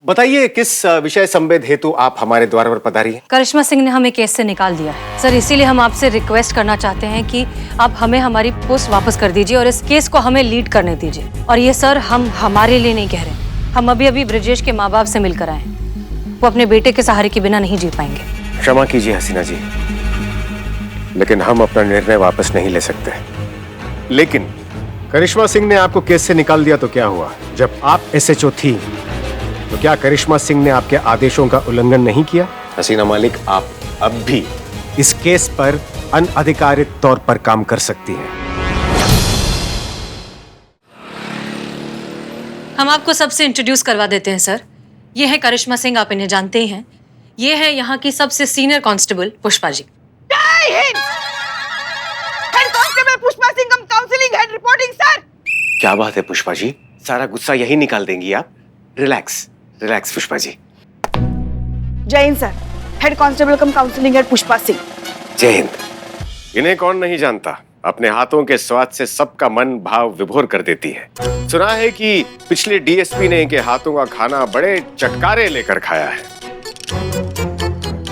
बताइए किस विषय संवेद हेतु आप हमारे द्वार पर पधारी हैं? करिश्मा सिंह ने हमें केस से निकाल दिया है सर, इसीलिए हम आपसे रिक्वेस्ट करना चाहते हैं कि आप हमें हमारी पोस्ट वापस कर दीजिए और इस केस को हमें लीड करने दीजिए। और ये सर हम हमारे लिए नहीं कह रहे, हम अभी ब्रजेश के माँ बाप से मिलकर आए हैं। वो अपने बेटे के सहारे के बिना नहीं जी पाएंगे। क्षमा कीजिए हसीना जी, लेकिन हम अपना निर्णय वापस नहीं ले सकते। लेकिन करिश्मा सिंह ने आपको केस से निकाल दिया तो क्या हुआ? जब आप SHO थी तो क्या करिश्मा सिंह ने आपके आदेशों का उल्लंघन नहीं किया? हसीना मालिक, आप अब भी इस केस पर अनधिकारित तौर पर काम कर सकती हैं। हम आपको सबसे इंट्रोड्यूस करवा देते हैं सर। ये है करिश्मा सिंह, आप इन्हें जानते ही हैं। ये है यहाँ की सबसे senior constable Pushpa ji. Head constable Pushpa Singh, counselling head reporting sir. क्या बात है पुष्पा जी, सारा गुस्सा यही निकाल देंगी आप? Relax relax Pushpa ji. जय हिंद सर, हेड कांस्टेबल कम काउंसलिंग हेड पुष्पा सिंह। जय हिंद। इन्हें कौन नहीं जानता, अपने हाथों के स्वाद से सबका मन भाव विभोर कर देती है। सुना है कि पिछले DSP ने इनके हाथों का खाना बड़े चटकारे लेकर खाया है।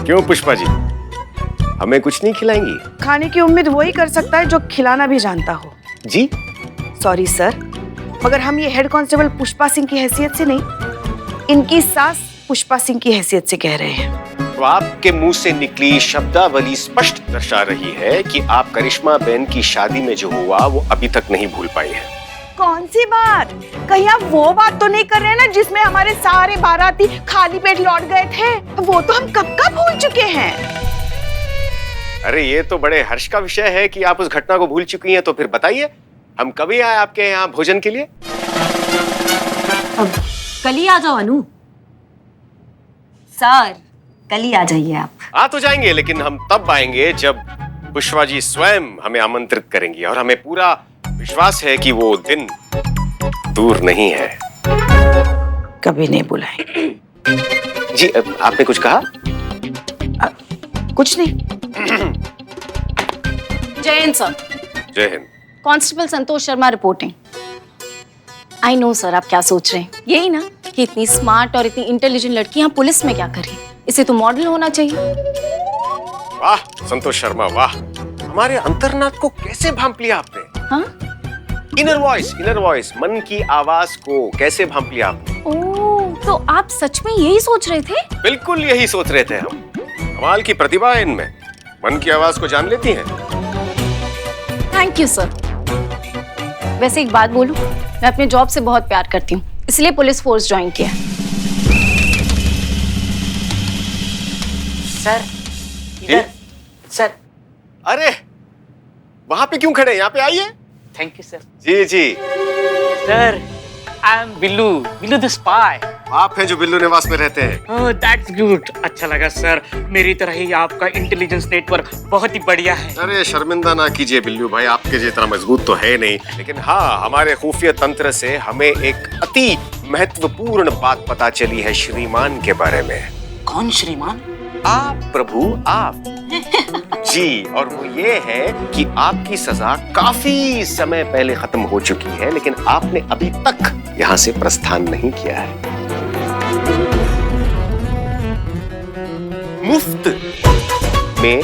क्यों पुष्पा जी, हमें कुछ नहीं खिलाएंगी? खाने की उम्मीद वही कर सकता है जो खिलाना भी जानता हो। जी सॉरी सर, मगर हम ये हेड कांस्टेबल पुष्पा सिंह की हैसियत से नहीं, इनकी सास पुष्पा सिंह की हैसियत से कह रहे हैं। तो आपके मुंह से निकली शब्दावली स्पष्ट दर्शा रही है कि आप करिश्मा बहन की शादी में जो हुआ वो अभी तक नहीं भूल पाई हैं। कौन सी बात? कहीं आप वो बात तो नहीं कर रहे हैं ना जिसमें हमारे सारे बाराती खाली पेट लौट गए थे? वो तो हम कब का भूल चुके हैं। अरे ये तो बड़े हर्ष का विषय है कि आप उस घटना को भूल चुकी हैं। तो फिर बताइए, हम कभी आए आपके यहाँ भोजन के लिए? अब कल ही आ जाओ अनु सर, कल ही आ जाइए आप। आ तो जाएंगे, लेकिन हम तब आएंगे जब पुष्पा जी स्वयं हमें आमंत्रित करेंगी, और हमें पूरा विश्वास है कि वो दिन दूर नहीं है। कभी नहीं बुलाएंगे। जी आपने कुछ कहा? कुछ नहीं। जय हिंद सर। जय Hind. Constable Santosh Sharma reporting. I know sir, आप क्या सोच रहे हैं, यही ना कि इतनी स्मार्ट और इतनी इंटेलिजेंट लड़की यहाँ पुलिस में क्या कर रही है? इसे तो मॉडल होना चाहिए। वाह संतोष शर्मा वाह, हमारे अंतर्नाद को कैसे भांप लिया आपने? हाँ? इनर वॉइस, मन की आवाज को कैसे भांप लिया आपने? ओह, तो आप सच में यही सोच रहे थे? बिल्कुल यही सोच रहे थे हम। कमाल की प्रतिभा है इनमें, मन की आवाज को जान लेती हैं। Thank you sir. वैसे एक बात बोलूं, मैं अपने जॉब से बहुत प्यार करती हूँ, इसलिए पुलिस फोर्स ज्वाइन किया। सर इधर। सर अरे वहां पे क्यों खड़े, यहाँ पे आइए। Thank you sir. जी जी। Sir I am Billu the spy. आप हैं जो बिल्लू निवास में रहते हैं। ओह दैट्स गुड, अच्छा लगा सर। मेरी तरह ही आपका इंटेलिजेंस नेटवर्क बहुत ही बढ़िया है। अरे शर्मिंदा ना कीजिए बिल्लू भाई, आपके जितना मजबूत तो है नहीं, लेकिन हाँ हमारे खुफिया तंत्र से हमें एक अति महत्वपूर्ण बात पता चली है श्रीमान के बारे में। कौन श्रीमान? आप प्रभु, आप। जी, और वो ये है कि आपकी सजा काफी समय पहले खत्म हो चुकी है, लेकिन आपने अभी तक यहाँ से प्रस्थान नहीं किया है। मुफ्त में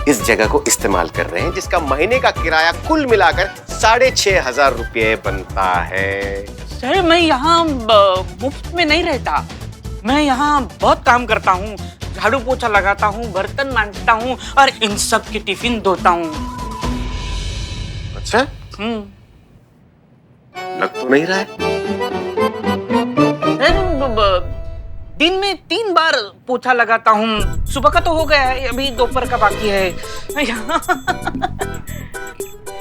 इस जगह को इस्तेमाल कर रहे हैं, जिसका महीने का किराया कुल मिलाकर 6,500 रुपये बनता है। सर मैं यहाँ मुफ्त में नहीं रहता, मैं यहाँ बहुत काम करता हूँ। झाड़ू पोछा लगाता हूँ, बर्तन मांजता हूँ और इन सब के टिफिन धोता हूँ। अच्छा? लग तो नहीं रहा है। दिन में 3 बार पोछा लगाता हूँ। सुबह का तो हो गया है, अभी दोपहर का बाकी है।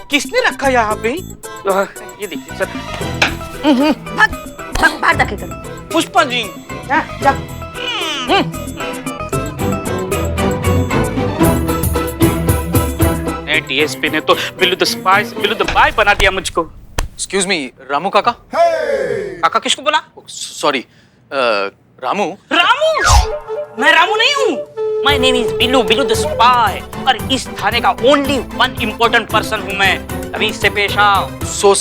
किसने रखा यहाँ पे? ये देखिए सर। बाहर जाके करो। पुष्पा जी जा। DSP ने तो बिल्लू द बाय बना दिया मुझको। एक्सक्यूज मी, रामू काका? काका किसको बोला? सॉरी, रामू। मैं रामू नहीं हूँ। My name is Billu the spy, और इस थाने का ओनली वन इम्पोर्टेंट पर्सन हूँ मैं। अभी इससे पेश आओ। सो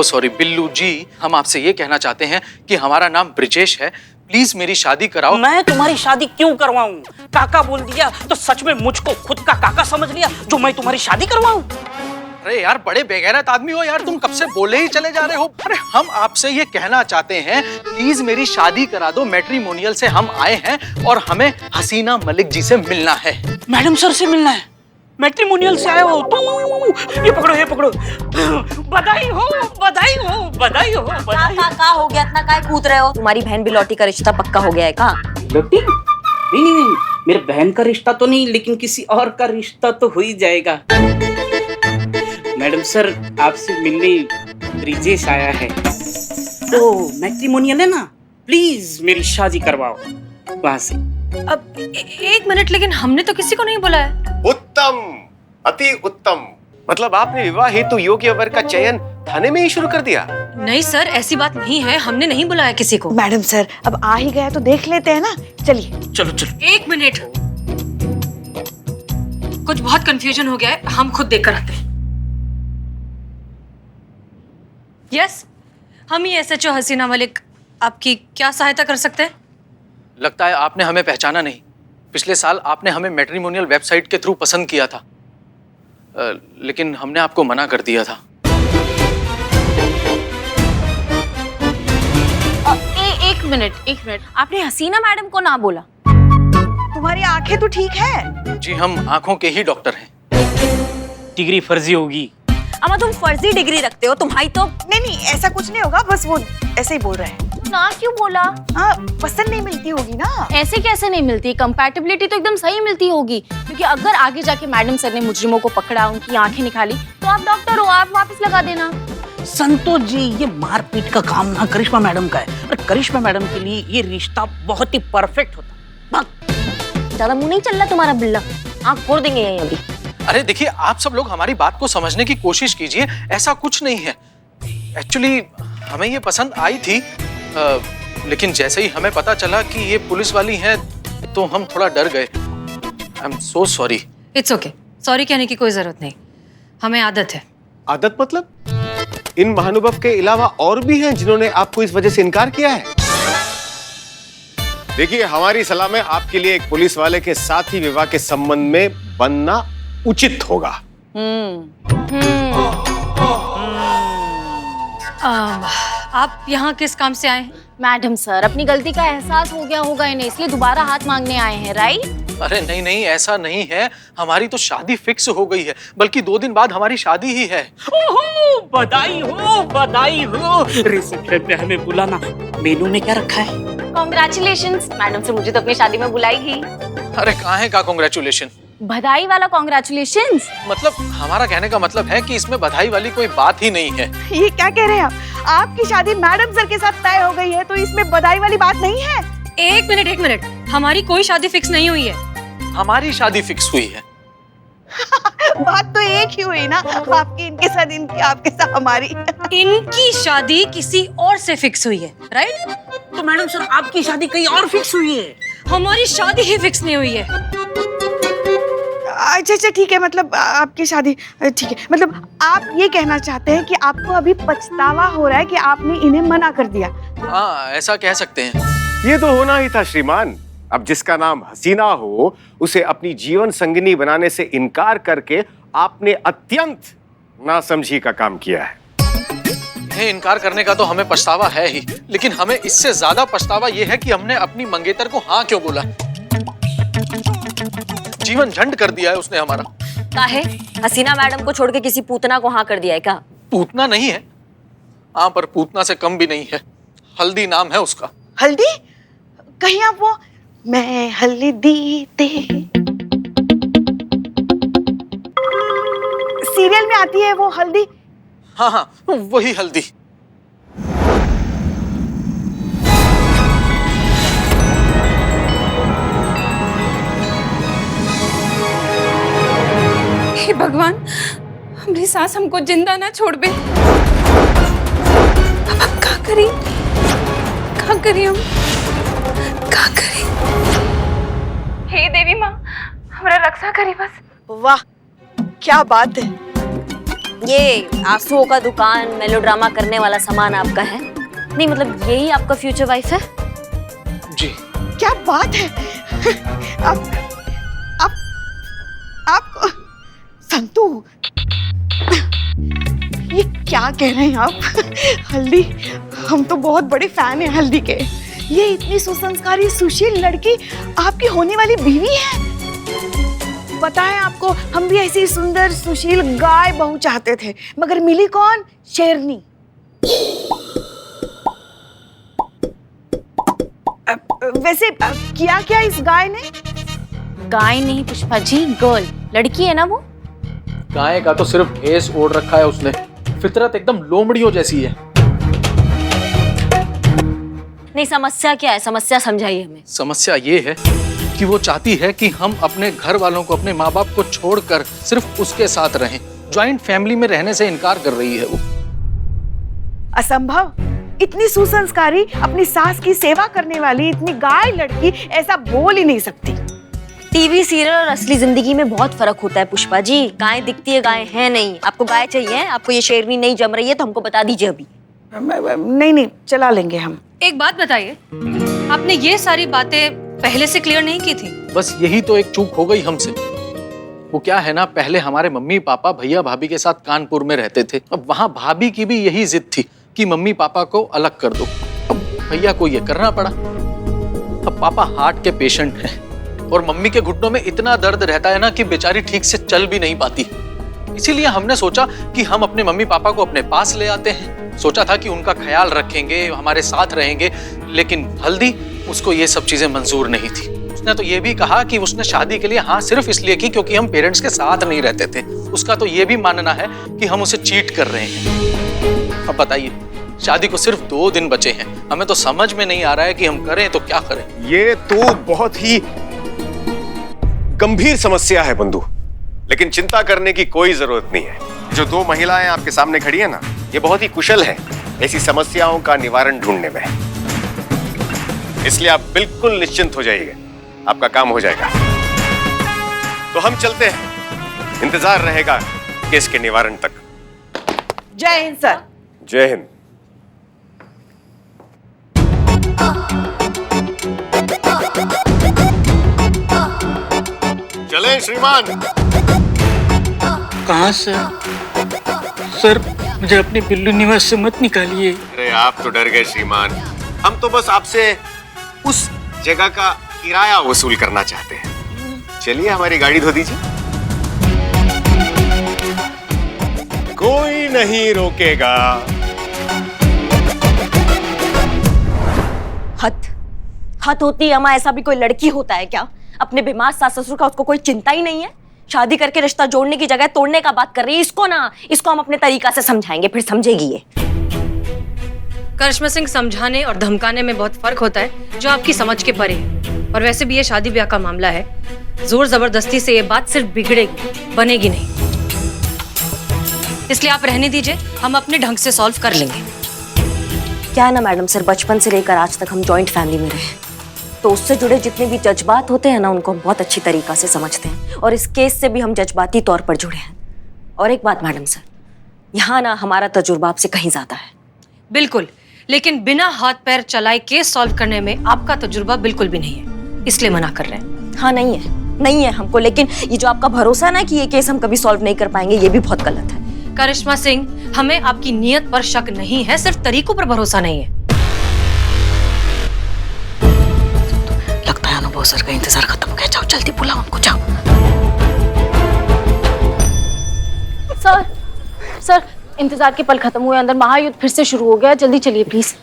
सॉरी बिल्लू जी, हम आपसे ये कहना चाहते हैं कि हमारा नाम ब्रिजेश है। प्लीज मेरी शादी कराओ। मैं तुम्हारी शादी क्यों करवाऊं? काका बोल दिया तो सच में मुझको खुद का काका समझ लिया जो मैं तुम्हारी शादी करवाऊं? अरे यार बड़े बेगैरत आदमी हो यार, तुम कब से बोले ही चले जा रहे हो। अरे हम आपसे ये कहना चाहते हैं, प्लीज मेरी शादी करा दो। मैट्रिमोनियल से हम आए हैं और हमें हसीना मलिक जी से मिलना है। मैडम सर से मिलना है? मैट्रिमोनियल से आए हो तो ये पकड़ो, ये पकड़ो। बधाई हो, बधाई हो, बधाई हो, बधाई हो। का हो गया? इतना काय कूद रहे हो? तुम्हारी बहन बिलौटी का रिश्ता पक्का हो गया है का? लौटी? नहीं, मेरे बहन का रिश्ता तो नहीं, लेकिन किसी और का रिश्ता तो हो ही जाएगा। मैडम सर आपसे मिलने ब्रिजेश आया है। तो मैट्रिमोनियल है ना, प्लीज मेरी शादी करवाओ वहां से। अब एक मिनट, लेकिन हमने तो किसी को नहीं बुलाया। उत्तम, अति उत्तम। मतलब आपने विवाह हेतु योग्य वर का चयन थाने में ही शुरू कर दिया? नहीं सर, ऐसी बात नहीं है, हमने नहीं बुलाया किसी को। मैडम सर अब आ ही गया तो देख लेते हैं ना, चलिए। चलो चलो। एक मिनट, कुछ बहुत कंफ्यूजन हो गया है, हम खुद देखकर आते हैं। यस, हम ही SHO हसीना मलिक आपकी क्या सहायता कर सकते हैं? लगता है आपने हमें पहचाना नहीं। पिछले साल आपने हमें मैट्रिमोनियल वेबसाइट के थ्रू पसंद किया था, लेकिन हमने आपको मना कर दिया था। एक मिनट, आपने हसीना मैडम को ना बोला? तुम्हारी आंखें तो ठीक है। जी हम आंखों के ही डॉक्टर हैं। डिग्री फर्जी होगी। अम्मा तुम फर्जी डिग्री रखते हो, तुम्हारी तो। नहीं ऐसा कुछ नहीं होगा, बस वो ऐसे ही बोल रहे हैं। ना क्यों बोला? हाँ, पसंद नहीं मिलती होगी ना। ऐसे कैसे नहीं मिलती? कंपैटिबिलिटी तो एकदम सही मिलती होगी, क्योंकि अगर आगे जाके मैडम सर ने मुजरिमों को पकड़ा, उनकी आंखें निकाली, तो आप डॉक्टर हो, आप वापस लगा देना। संतोष जी, ये मारपीट का काम ना करिश्मा मैडम का है, और करिश्मा मैडम के लिए ये रिश्ता बहुत ही परफेक्ट होता। ज्यादा मुंह नहीं चल रहा तुम्हारा बिल्ला, आँख फोड़ देंगे यहीं अभी। अरे देखिए, आप सब लोग हमारी बात को समझने की कोशिश कीजिए। ऐसा कुछ नहीं है। एक्चुअली हमें ये पसंद आई थी, लेकिन जैसे ही हमें पता चला कि ये पुलिस वाली हैं, तो हम थोड़ा डर गए। I am so sorry. It's okay, sorry कहने की कोई जरूरत नहीं, हमें आदत है। आदत मतलब? इन महानुभव के अलावा और भी हैं जिन्होंने आपको इस वजह से इनकार किया है? देखिए, हमारी सलाह में आपके लिए एक पुलिस वाले के साथ ही विवाह के संबंध में बनना उचित होगा। आप यहाँ किस काम से आए हैं? मैडम सर, अपनी गलती का एहसास हो गया होगा इन्हें, इसलिए दोबारा हाथ मांगने आए हैं, राइट? अरे नहीं, ऐसा नहीं है। हमारी तो शादी फिक्स हो गई है, बल्कि 2 दिन बाद हमारी शादी ही है। ओहो, बधाई हो, बधाई हो। रिसेप्शन पे हमें बुलाना। मेनू में क्या रखा है? कॉन्ग्रेचुलेशंस। मैडम सर मुझे तो अपनी शादी में बुलाएगी। अरे कहाँ है का कॉन्ग्रेचुलेशन? बधाई वाला कॉन्ग्रेचुलेशंस। मतलब हमारा कहने का मतलब है कि इसमें बधाई वाली कोई बात ही नहीं है। ये क्या कह रहे हैं आप? आपकी शादी मैडम सर के साथ तय हो गई है, तो इसमें बधाई वाली बात नहीं है। एक मिनट, हमारी कोई शादी फिक्स नहीं हुई है। हमारी शादी फिक्स हुई है। बात तो एक ही हुई ना, आपकी इनके साथ, इनकी आपके साथ हमारी। इनकी शादी किसी और से फिक्स हुई है, राइट? तो मैडम सर आपकी शादी कहीं और फिक्स हुई है? हमारी शादी ही फिक्स नहीं हुई है। अच्छा ठीक है, मतलब आपकी शादी ठीक है। मतलब आप ये कहना चाहते हैं कि आपको अभी पछतावा हो रहा है कि आपने इन्हें मना कर दिया? हाँ, ऐसा कह सकते हैं। ये तो होना ही था श्रीमान। अब जिसका नाम हसीना हो, उसे अपनी जीवन संगिनी बनाने से इनकार करके आपने अत्यंत नासमझी का काम किया है। इन्हें इनकार करने का तो हमें पछतावा है ही, लेकिन हमें इससे ज्यादा पछतावा यह है कि हमने अपनी मंगेतर को हाँ क्यों बोला। जीवन झंड कर दिया है उसने हमारा। काहे? हसीना मैडम को छोड़ के किसी पूतना को हाँ कर दिया है क्या? पूतना नहीं है, हाँ, पर पूतना से कम भी नहीं है। हल्दी नाम है उसका। हल्दी? कहीं आप वो मैं हल्दी ते सीरियल में आती है वो हल्दी? हाँ, वही हल्दी। हे भगवान, हमारी सास हमको जिंदा ना छोड़ बे। अब हम क्या करें हम क्या करें? हे देवी माँ, हमारा रक्षा करी बस। वाह, क्या बात है। ये आंसुओं का दुकान, मेलोड्रामा करने वाला सामान आपका है? नहीं मतलब यही आपका फ्यूचर वाइफ है? क्या बात है? आप संतू, ये क्या कह रहे हैं आप? हल्दी, हम तो बहुत बड़े फैन हैं हल्दी के। ये इतनी सुसंस्कारी सुशील लड़की आपकी होने वाली बीवी है। बताएं आपको, हम भी ऐसी सुंदर सुशील गाय बहू चाहते थे, मगर मिली कौन? शेरनी। वैसे किया क्या इस गाय ने? गाय नहीं पुष्पा जी, गर्ल, लड़की है ना वो। गाय का तो सिर्फ भेस ओढ़ रखा है उसने, फितरत एकदम लोमड़ियों जैसी है। नहीं, समस्या क्या है? समस्या समझाइए हमें। समस्या ये है कि वो चाहती है कि हम अपने घर वालों को, अपने माँ बाप को छोड़कर सिर्फ उसके साथ रहें। जॉइंट फैमिली में रहने से इनकार कर रही है वो। असंभव। इतनी सुसंस्कारी, अपनी सास की सेवा करने वाली इतनी गाय लड़की ऐसा बोल ही नहीं सकती। टीवी सीरियल और असली जिंदगी में बहुत फर्क होता है पुष्पा जी। गाय दिखती है, गाय है नहीं। आपको गाय चाहिए, आपको ये शेरनी नहीं जम रही है तो हमको बता दीजिए अभी। नहीं, चला लेंगे हम। एक बात बताइए, आपने ये सारी बातें पहले से क्लियर नहीं की थी? बस यही तो एक चूक हो गई हमसे। वो क्या है ना, पहले हमारे मम्मी पापा भैया भाभी के साथ कानपुर में रहते थे। अब वहाँ भाभी की भी यही जिद थी कि मम्मी पापा को अलग कर दो। अब भैया को ये करना पड़ा। अब पापा हार्ट के पेशेंट हैं और मम्मी के घुटनों में इतना दर्द रहता है ना कि बेचारी ठीक से चल भी नहीं पाती। इसीलिए हमने सोचा कि हम अपने मम्मी पापा को अपने पास ले आते हैं। सोचा था कि उनका ख्याल रखेंगे, हमारे साथ रहेंगे, लेकिन हल्दी, उसको ये सब चीजें मंजूर नहीं थी। उसने तो ये भी कहा कि उसने शादी के लिए हाँ सिर्फ इसलिए की क्योंकि हम पेरेंट्स के साथ नहीं रहते थे। उसका तो ये भी मानना है कि हम उसे चीट कर रहे हैं। अब बताइए, शादी को सिर्फ 2 दिन बचे हैं, हमें तो समझ में नहीं आ रहा है कि हम करें तो क्या करें। ये तो बहुत ही गंभीर समस्या है बंधु, लेकिन चिंता करने की कोई जरूरत नहीं है। जो 2 महिलाएं आपके सामने खड़ी है ना, ये बहुत ही कुशल है ऐसी समस्याओं का निवारण ढूंढने में। इसलिए आप बिल्कुल निश्चिंत हो जाइए, आपका काम हो जाएगा। तो हम चलते हैं, इंतजार रहेगा केस के निवारण तक। जय हिंद सर। जय हिंद। चलें श्रीमान। कहाँ सर, मुझे अपने बिल्लू निवास से मत निकालिए। अरे आप तो डर गए श्रीमान, हम तो बस आपसे उस जगह का किराया वसूल करना चाहते हैं। चलिए हमारी गाड़ी धो दीजिए। कोई नहीं रोकेगा। हद होती है अम्मा। ऐसा भी कोई लड़की होता है क्या? अपने बीमार सास ससुर का उसको कोई चिंता ही नहीं है। शादी करके रिश्ता जोड़ने की जगह तोड़ने का बात कर रही है। इसको हम अपने तरीका से समझाएंगे, फिर समझेगी ये। करिश्मा सिंह, समझाने और धमकाने में बहुत फर्क होता है, जो आपकी समझ के परे है। और वैसे भी ये शादी ब्याह का मामला है, जोर जबरदस्ती से ये बात सिर्फ बिगड़ेगी, बनेगी नहीं। इसलिए आप रहने दीजिए, हम अपने ढंग से सॉल्व कर लेंगे। क्या है ना मैडम सर, बचपन से लेकर आज तक हम जॉइंट फैमिली में रहे, तो उससे जुड़े जितने भी जज्बात होते हैं ना, उनको हम बहुत अच्छी तरीका से समझते हैं। और इस केस से भी हम जज्बाती तौर पर जुड़े हैं। और एक बात मैडम सर, यहाँ ना हमारा तजुर्बा आपसे कहीं ज्यादा है। बिल्कुल, लेकिन बिना हाथ पैर चलाए केस सॉल्व करने में आपका तजुर्बा बिल्कुल भी नहीं है, इसलिए मना कर रहे हैं। हाँ, नहीं है हमको, लेकिन ये जो आपका भरोसा है ना कि ये केस हम कभी सॉल्व नहीं कर पाएंगे, ये भी बहुत गलत है। करिश्मा सिंह, हमें आपकी नीयत पर शक नहीं है, सिर्फ तरीकों पर भरोसा नहीं है। लगता है अनुभव सर का इंतजार खत्म हो गया। जाओ जल्दी बुलाओ उनको, जाओ। सर, इंतजार के पल खत्म हुए, अंदर महायुद्ध फिर से शुरू हो गया। जल्दी चलिए प्लीज।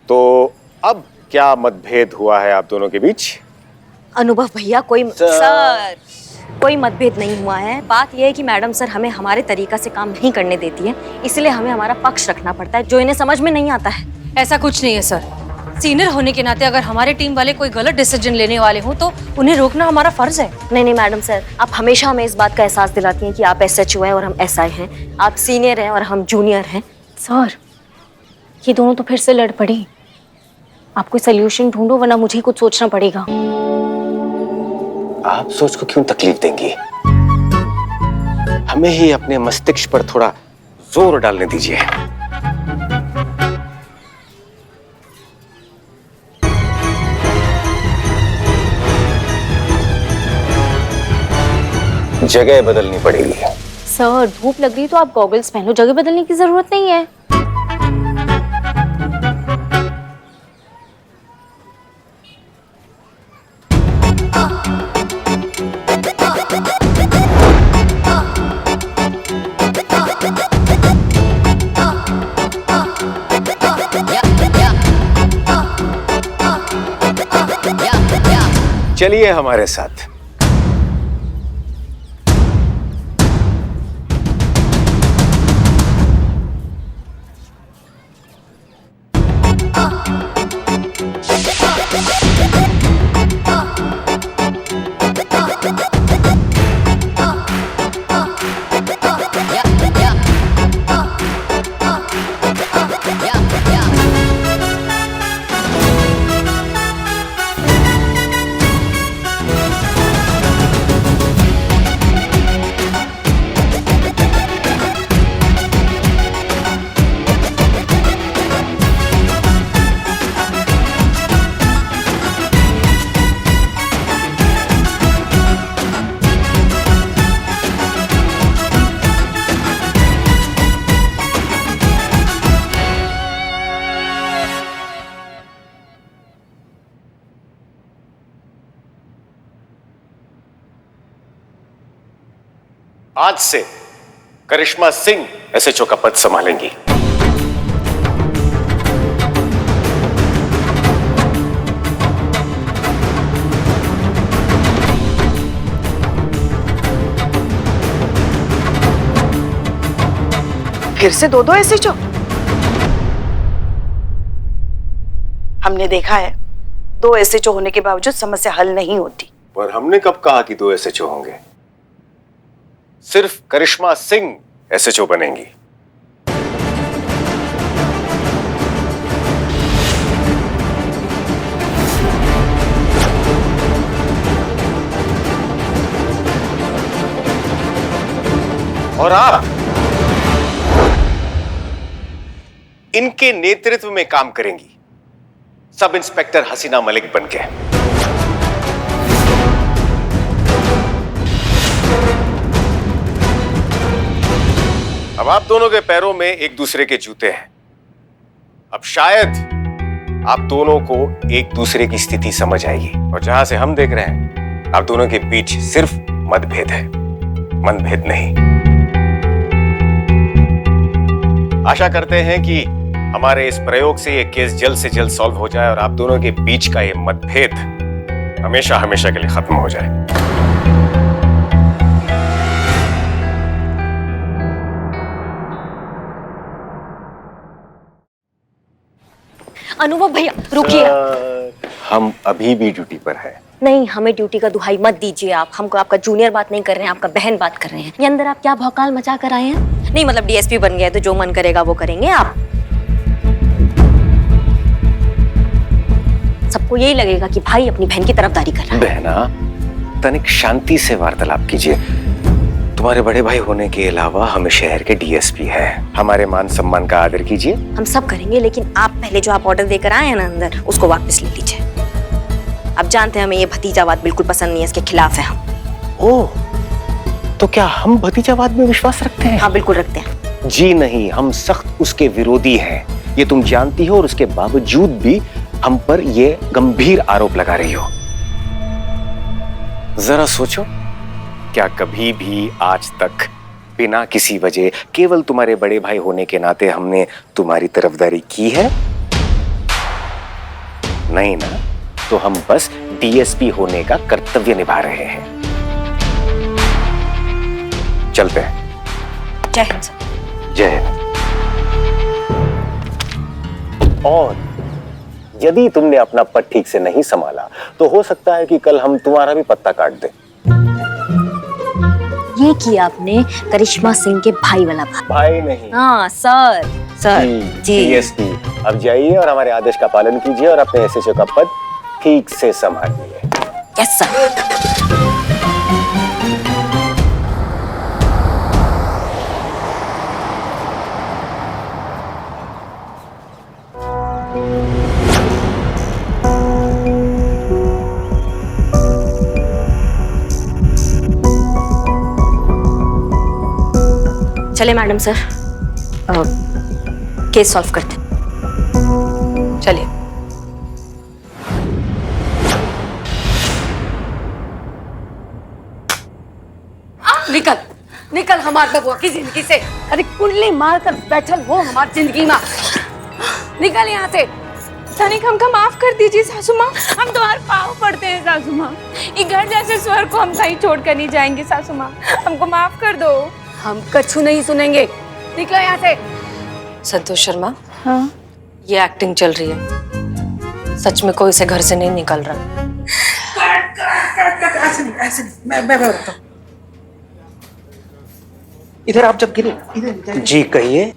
तो अब क्या मतभेद हुआ है आप दोनों के बीच? अनुभव भैया, कोई मतभेद नहीं हुआ है। बात यह है कि मैडम सर हमें हमारे तरीका से काम नहीं करने देती है, इसलिए हमें हमारा पक्ष रखना पड़ता है, जो इन्हें समझ में नहीं आता है। ऐसा कुछ नहीं है सर। सीनियर होने के नाते अगर हमारे टीम वाले कोई गलत डिसीजन लेने वाले हों तो उन्हें रोकना हमारा फर्ज है। नहीं मैडम सर, आप हमेशा हमें इस बात का एहसास दिलाती हैं कि आप SHO हैं और हम SI हैं, आप सीनियर हैं और हम जूनियर हैं। सर, ये दोनों तो फिर से लड़ पड़ी। आप कोई सोल्यूशन ढूंढो वरना मुझे ही कुछ सोचना पड़ेगा। आप सोच को क्यों तकलीफ देंगी? हमें ही अपने मस्तिष्क पर थोड़ा जोर डालने दीजिए। जगह बदलनी पड़ेगी। सर धूप लग रही तो आप गॉगल्स पहन लो, जगह बदलने की जरूरत नहीं है। चलिए हमारे साथ। आज से करिश्मा सिंह एसएचओ का पद संभालेंगी। फिर से दो एसएचओ? हमने देखा है 2 एसएचओ होने के बावजूद समस्या हल नहीं होती। पर हमने कब कहा कि 2 एसएचओ होंगे? सिर्फ करिश्मा सिंह एसएचओ बनेंगी। और आप इनके नेतृत्व में काम करेंगी, सब इंस्पेक्टर हसीना मलिक बनके। अब आप दोनों के पैरों में एक दूसरे के जूते हैं। अब शायद आप दोनों को एक दूसरे की स्थिति समझ आएगी। और जहां से हम देख रहे हैं, आप दोनों के बीच सिर्फ मतभेद है, मनभेद नहीं। आशा करते हैं कि हमारे इस प्रयोग से ये केस जल्द से जल्द सॉल्व हो जाए और आप दोनों के बीच का ये मतभेद हमेशा हमेशा के लिए खत्म हो जाए। अनुभव भैया रुकिए। हम अभी भी ड्यूटी पर हैं। नहीं, हमें ड्यूटी का दुहाई मत दीजिए आप। हमको आपका जूनियर बात नहीं कर रहे हैं, आपका बहन बात कर रहे हैं। ये अंदर आप क्या भौकाल मचा कर आए हैं? नहीं मतलब डीएसपी बन गए तो जो मन करेगा वो करेंगे आप। सबको यही लगेगा कि भाई अपनी बहन की तरफदारी कर रहा है। बहना, तनिक शांति से वार्तालाप कीजिए। तुम्हारे बड़े भाई होने के अलावा हमें शहर के डीएसपी है। हमारे मान सम्मान का आदर कीजिए। हम सब करेंगे, लेकिन आप पहले जो आप ऑर्डर देकर आए हैं ना अंदर, उसको वापस ले लीजिए। आप जानते हैं हमें ये भतीजावाद बिल्कुल पसंद नहीं है, इसके खिलाफ है हम। ओह, तो क्या हम भतीजावाद में विश्वास रखते हैं? हाँ बिल्कुल रखते हैं। जी नहीं, हम सख्त उसके विरोधी हैं। ये तुम जानती हो और उसके बावजूद भी हम पर ये गंभीर आरोप लगा रही हो। जरा सोचो, क्या कभी भी आज तक बिना किसी वजह, केवल तुम्हारे बड़े भाई होने के नाते हमने तुम्हारी तरफदारी की है? नहीं ना, तो हम बस डीएसपी होने का कर्तव्य निभा रहे हैं। चलते हैं। जय हिंद सर। जय हिंद। और यदि तुमने अपना पद ठीक से नहीं संभाला तो हो सकता है कि कल हम तुम्हारा भी पत्ता काट दें। ये किया आपने करिश्मा सिंह के भाई वाला बात। भाई नहीं। हाँ सर, सर जी डीएसपी, अब जाइए और हमारे आदेश का पालन कीजिए और अपने एसएचओ का पद ठीक से संभालिए। Yes sir. चले मैडम सर, केस सॉल्व करते हैं। चलिए। निकल निकल हमारे बबुआ की जिंदगी से। अरे कुंडली मार कर बैठल हो हमारी जिंदगी में। निकल यहाँ से। तनिक हमको माफ कर दीजिए सासू माँ, हम तुम्हारे पाँव पड़ते हैं सासू माँ। ये घर जैसे स्वर्ग को हम कहीं छोड़ कर नहीं जाएंगे सासू माँ, हमको माफ कर दो। हम कछु नहीं सुनेंगे, निकलो यहाँ से। संतोष शर्मा, हाँ ये एक्टिंग चल रही है, सच में कोई से घर से नहीं निकल रहा। ऐसे नहीं, मैं बताता हूँ। इधर आप जब गिरे, इधर जी कहिए।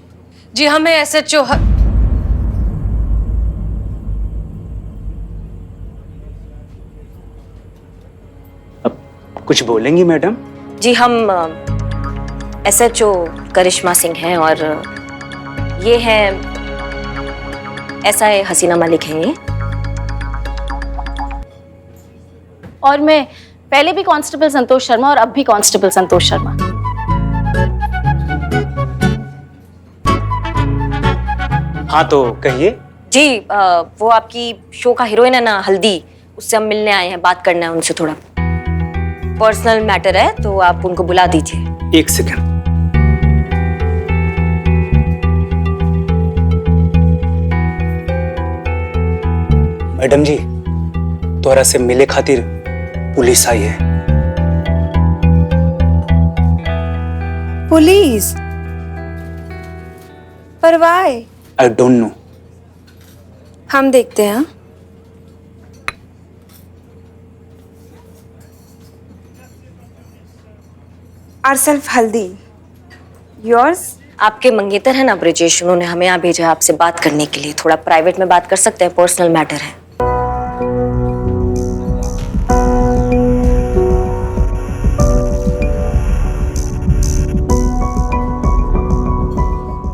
जी हमें एसएचओ कुछ बोलेंगी मैडम? जी हम एसएचओ करिश्मा सिंह हैं और ये है एसआई हसीना मलिक हैं ये। और मैं पहले भी कांस्टेबल संतोष शर्मा और अब भी कांस्टेबल संतोष शर्मा। हाँ तो कहिए। जी वो आपकी शो का हीरोइन है ना हल्दी, उससे हम मिलने आए हैं, बात करना है उनसे, थोड़ा पर्सनल मैटर है तो आप उनको बुला दीजिए। एक सेकंड। मैडम जी तोरा से मिले खातिर पुलिस आई है। पुलिस? पर वाई? I don't know. हम देखते हैं। Ourself हल्दी, yours? आपके मंगेतर है ना ब्रिजेश, उन्होंने हमें यहाँ भेजा है आपसे बात करने के लिए। थोड़ा प्राइवेट में बात कर सकते हैं, पर्सनल मैटर है।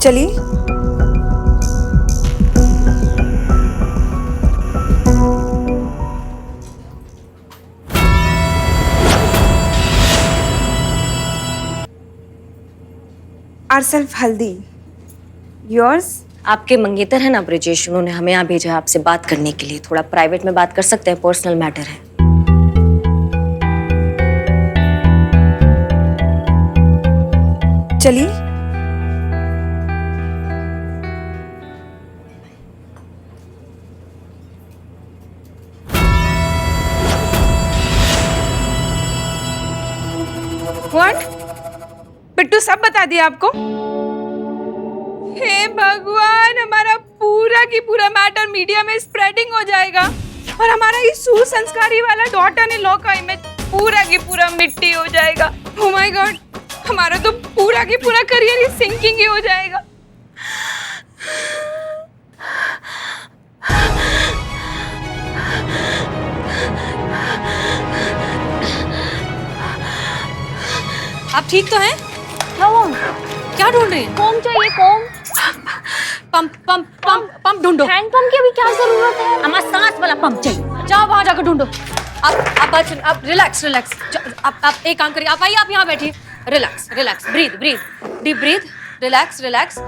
चलिए। Ourself हल्दी, yours? आपके मंगेतर है ना ब्रिजेश, उन्होंने हमें यहाँ भेजा है आपसे बात करने के लिए। थोड़ा प्राइवेट में बात कर सकते हैं, पर्सनल मैटर है। चलिए। What? बिट्टू सब बता दिया आपको? हे भगवान, हमारा पूरा की पूरा मैटर मीडिया में स्प्रेडिंग हो जाएगा और हमारा ये सुसंस्कारी वाला डॉटर इन लॉ का इमेज पूरा की पूरा मिट्टी हो जाएगा। Oh my God, हमारा तो पूरा की पूरा करियर ही सिंकिंग ही हो जाएगा। आप ठीक तो हैं? क्या हुआ? क्या ढूंढ रही हैं? कॉम चाहिए, com. Pump pump pump pump ढूंढो। हैंड पंप की अभी क्या जरूरत है? हमारा सांस वाला पंप चाहिए। जाओ वहां जाकर ढूंढो। आप बात सुन, आप रिलैक्स रिलैक्स। आप एक काम करिए, आप आइए, आप यहाँ बैठिए। Relax relax, breathe breathe, deep breath, relax relax.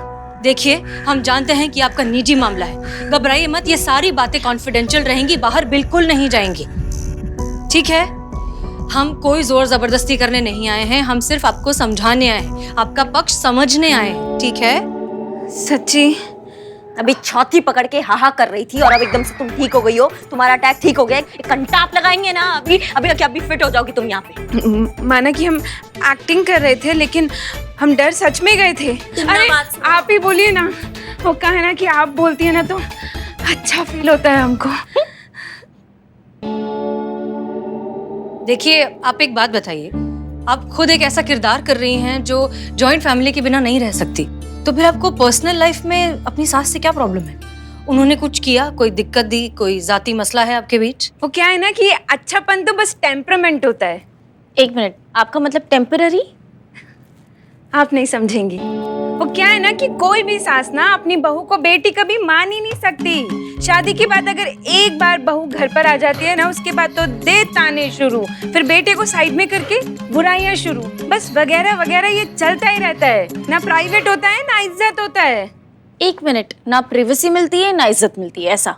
देखिए हम जानते हैं कि आपका निजी मामला है, घबराइए मत, ये सारी बातें कॉन्फिडेंशियल रहेंगी, बाहर बिल्कुल नहीं जाएंगी, ठीक है? हम कोई जोर जबरदस्ती करने नहीं आए हैं, हम सिर्फ आपको समझाने आए हैं, आपका पक्ष समझने आए हैं, ठीक है? सच्ची? अभी छाती पकड़ के हाहा कर रही थी और अब एकदम से तुम ठीक हो गई हो, तुम्हारा अटैक ठीक हो गया। एक घंटा आप लगाएंगे ना, अभी अभी क्या अभी फिट हो जाओगी तुम यहाँ पे। माना कि हम एक्टिंग कर रहे थे लेकिन हम डर सच में गए थे। अरे आप ही बोलिए ना, वो कहा ना कि आप बोलती है ना तो अच्छा फील होता है हमको। देखिए आप एक बात बताइए, आप खुद एक ऐसा किरदार कर रही हैं जो जॉइंट फैमिली के बिना नहीं रह सकती, तो तो फिर आपको पर्सनल लाइफ में अपनी सास से क्या प्रॉब्लम है? उन्होंने कुछ किया, कोई दिक्कत दी, कोई जाती मसला है आपके बीच? वो क्या है ना कि अच्छापन तो बस टेम्परामेंट होता है। एक मिनट, आपका मतलब टेम्पररी? आप नहीं समझेंगी। वो क्या है ना कि कोई भी सास ना अपनी बहू को बेटी कभी मान ही नहीं सकती। शादी के बाद अगर एक बार बहू घर पर आ जाती है ना, उसके बाद तो दे ताने शुरू, फिर बेटे को साइड में करके बुराइयां शुरू, बस वगैरह वगैरह ये चलता ही रहता है। ना प्राइवेट होता है ना इज्जत होता है। एक मिनट, ना प्रिवेसी मिलती है ना इज्जत मिलती है, ऐसा?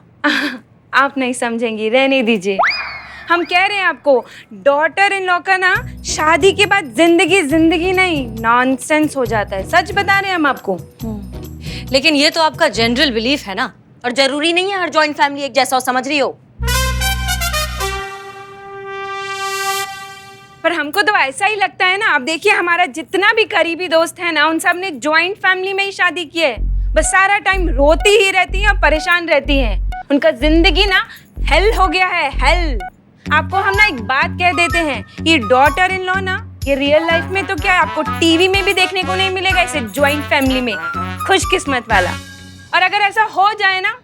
आप नहीं समझेंगी, रहने दीजिए। हम कह रहे हैं आपको, डॉटर इन लॉ का ना शादी के बाद जिंदगी नहीं नॉनसेंस हो जाता है। सच बता रहे हैं हम आपको। लेकिन ये तो आपका जनरल बिलीफ है ना, और जरूरी नहीं है हर जॉइंट फैमिली एक जैसा हो, समझ रही हो? पर हमको तो ऐसा ही लगता है ना। अब देखिए, हमारा जितना भी करीबी दोस्त है ना, उन सब ने जॉइंट फैमिली में ही शादी की है। बस सारा टाइम रोती ही रहती हैं और परेशान रहती हैं। उनका जिंदगी ना हेल हो गया है, हेल। आपको हम ना एक बात कह देते हैं, ये डॉटर इन लॉ ना, ये रियल लाइफ में तो क्या आपको टीवी में भी देखने को नहीं मिलेगा इसे जॉइंट फैमिली में। खुशकिस्मत वाला। और अगर ऐसा हो जाए ना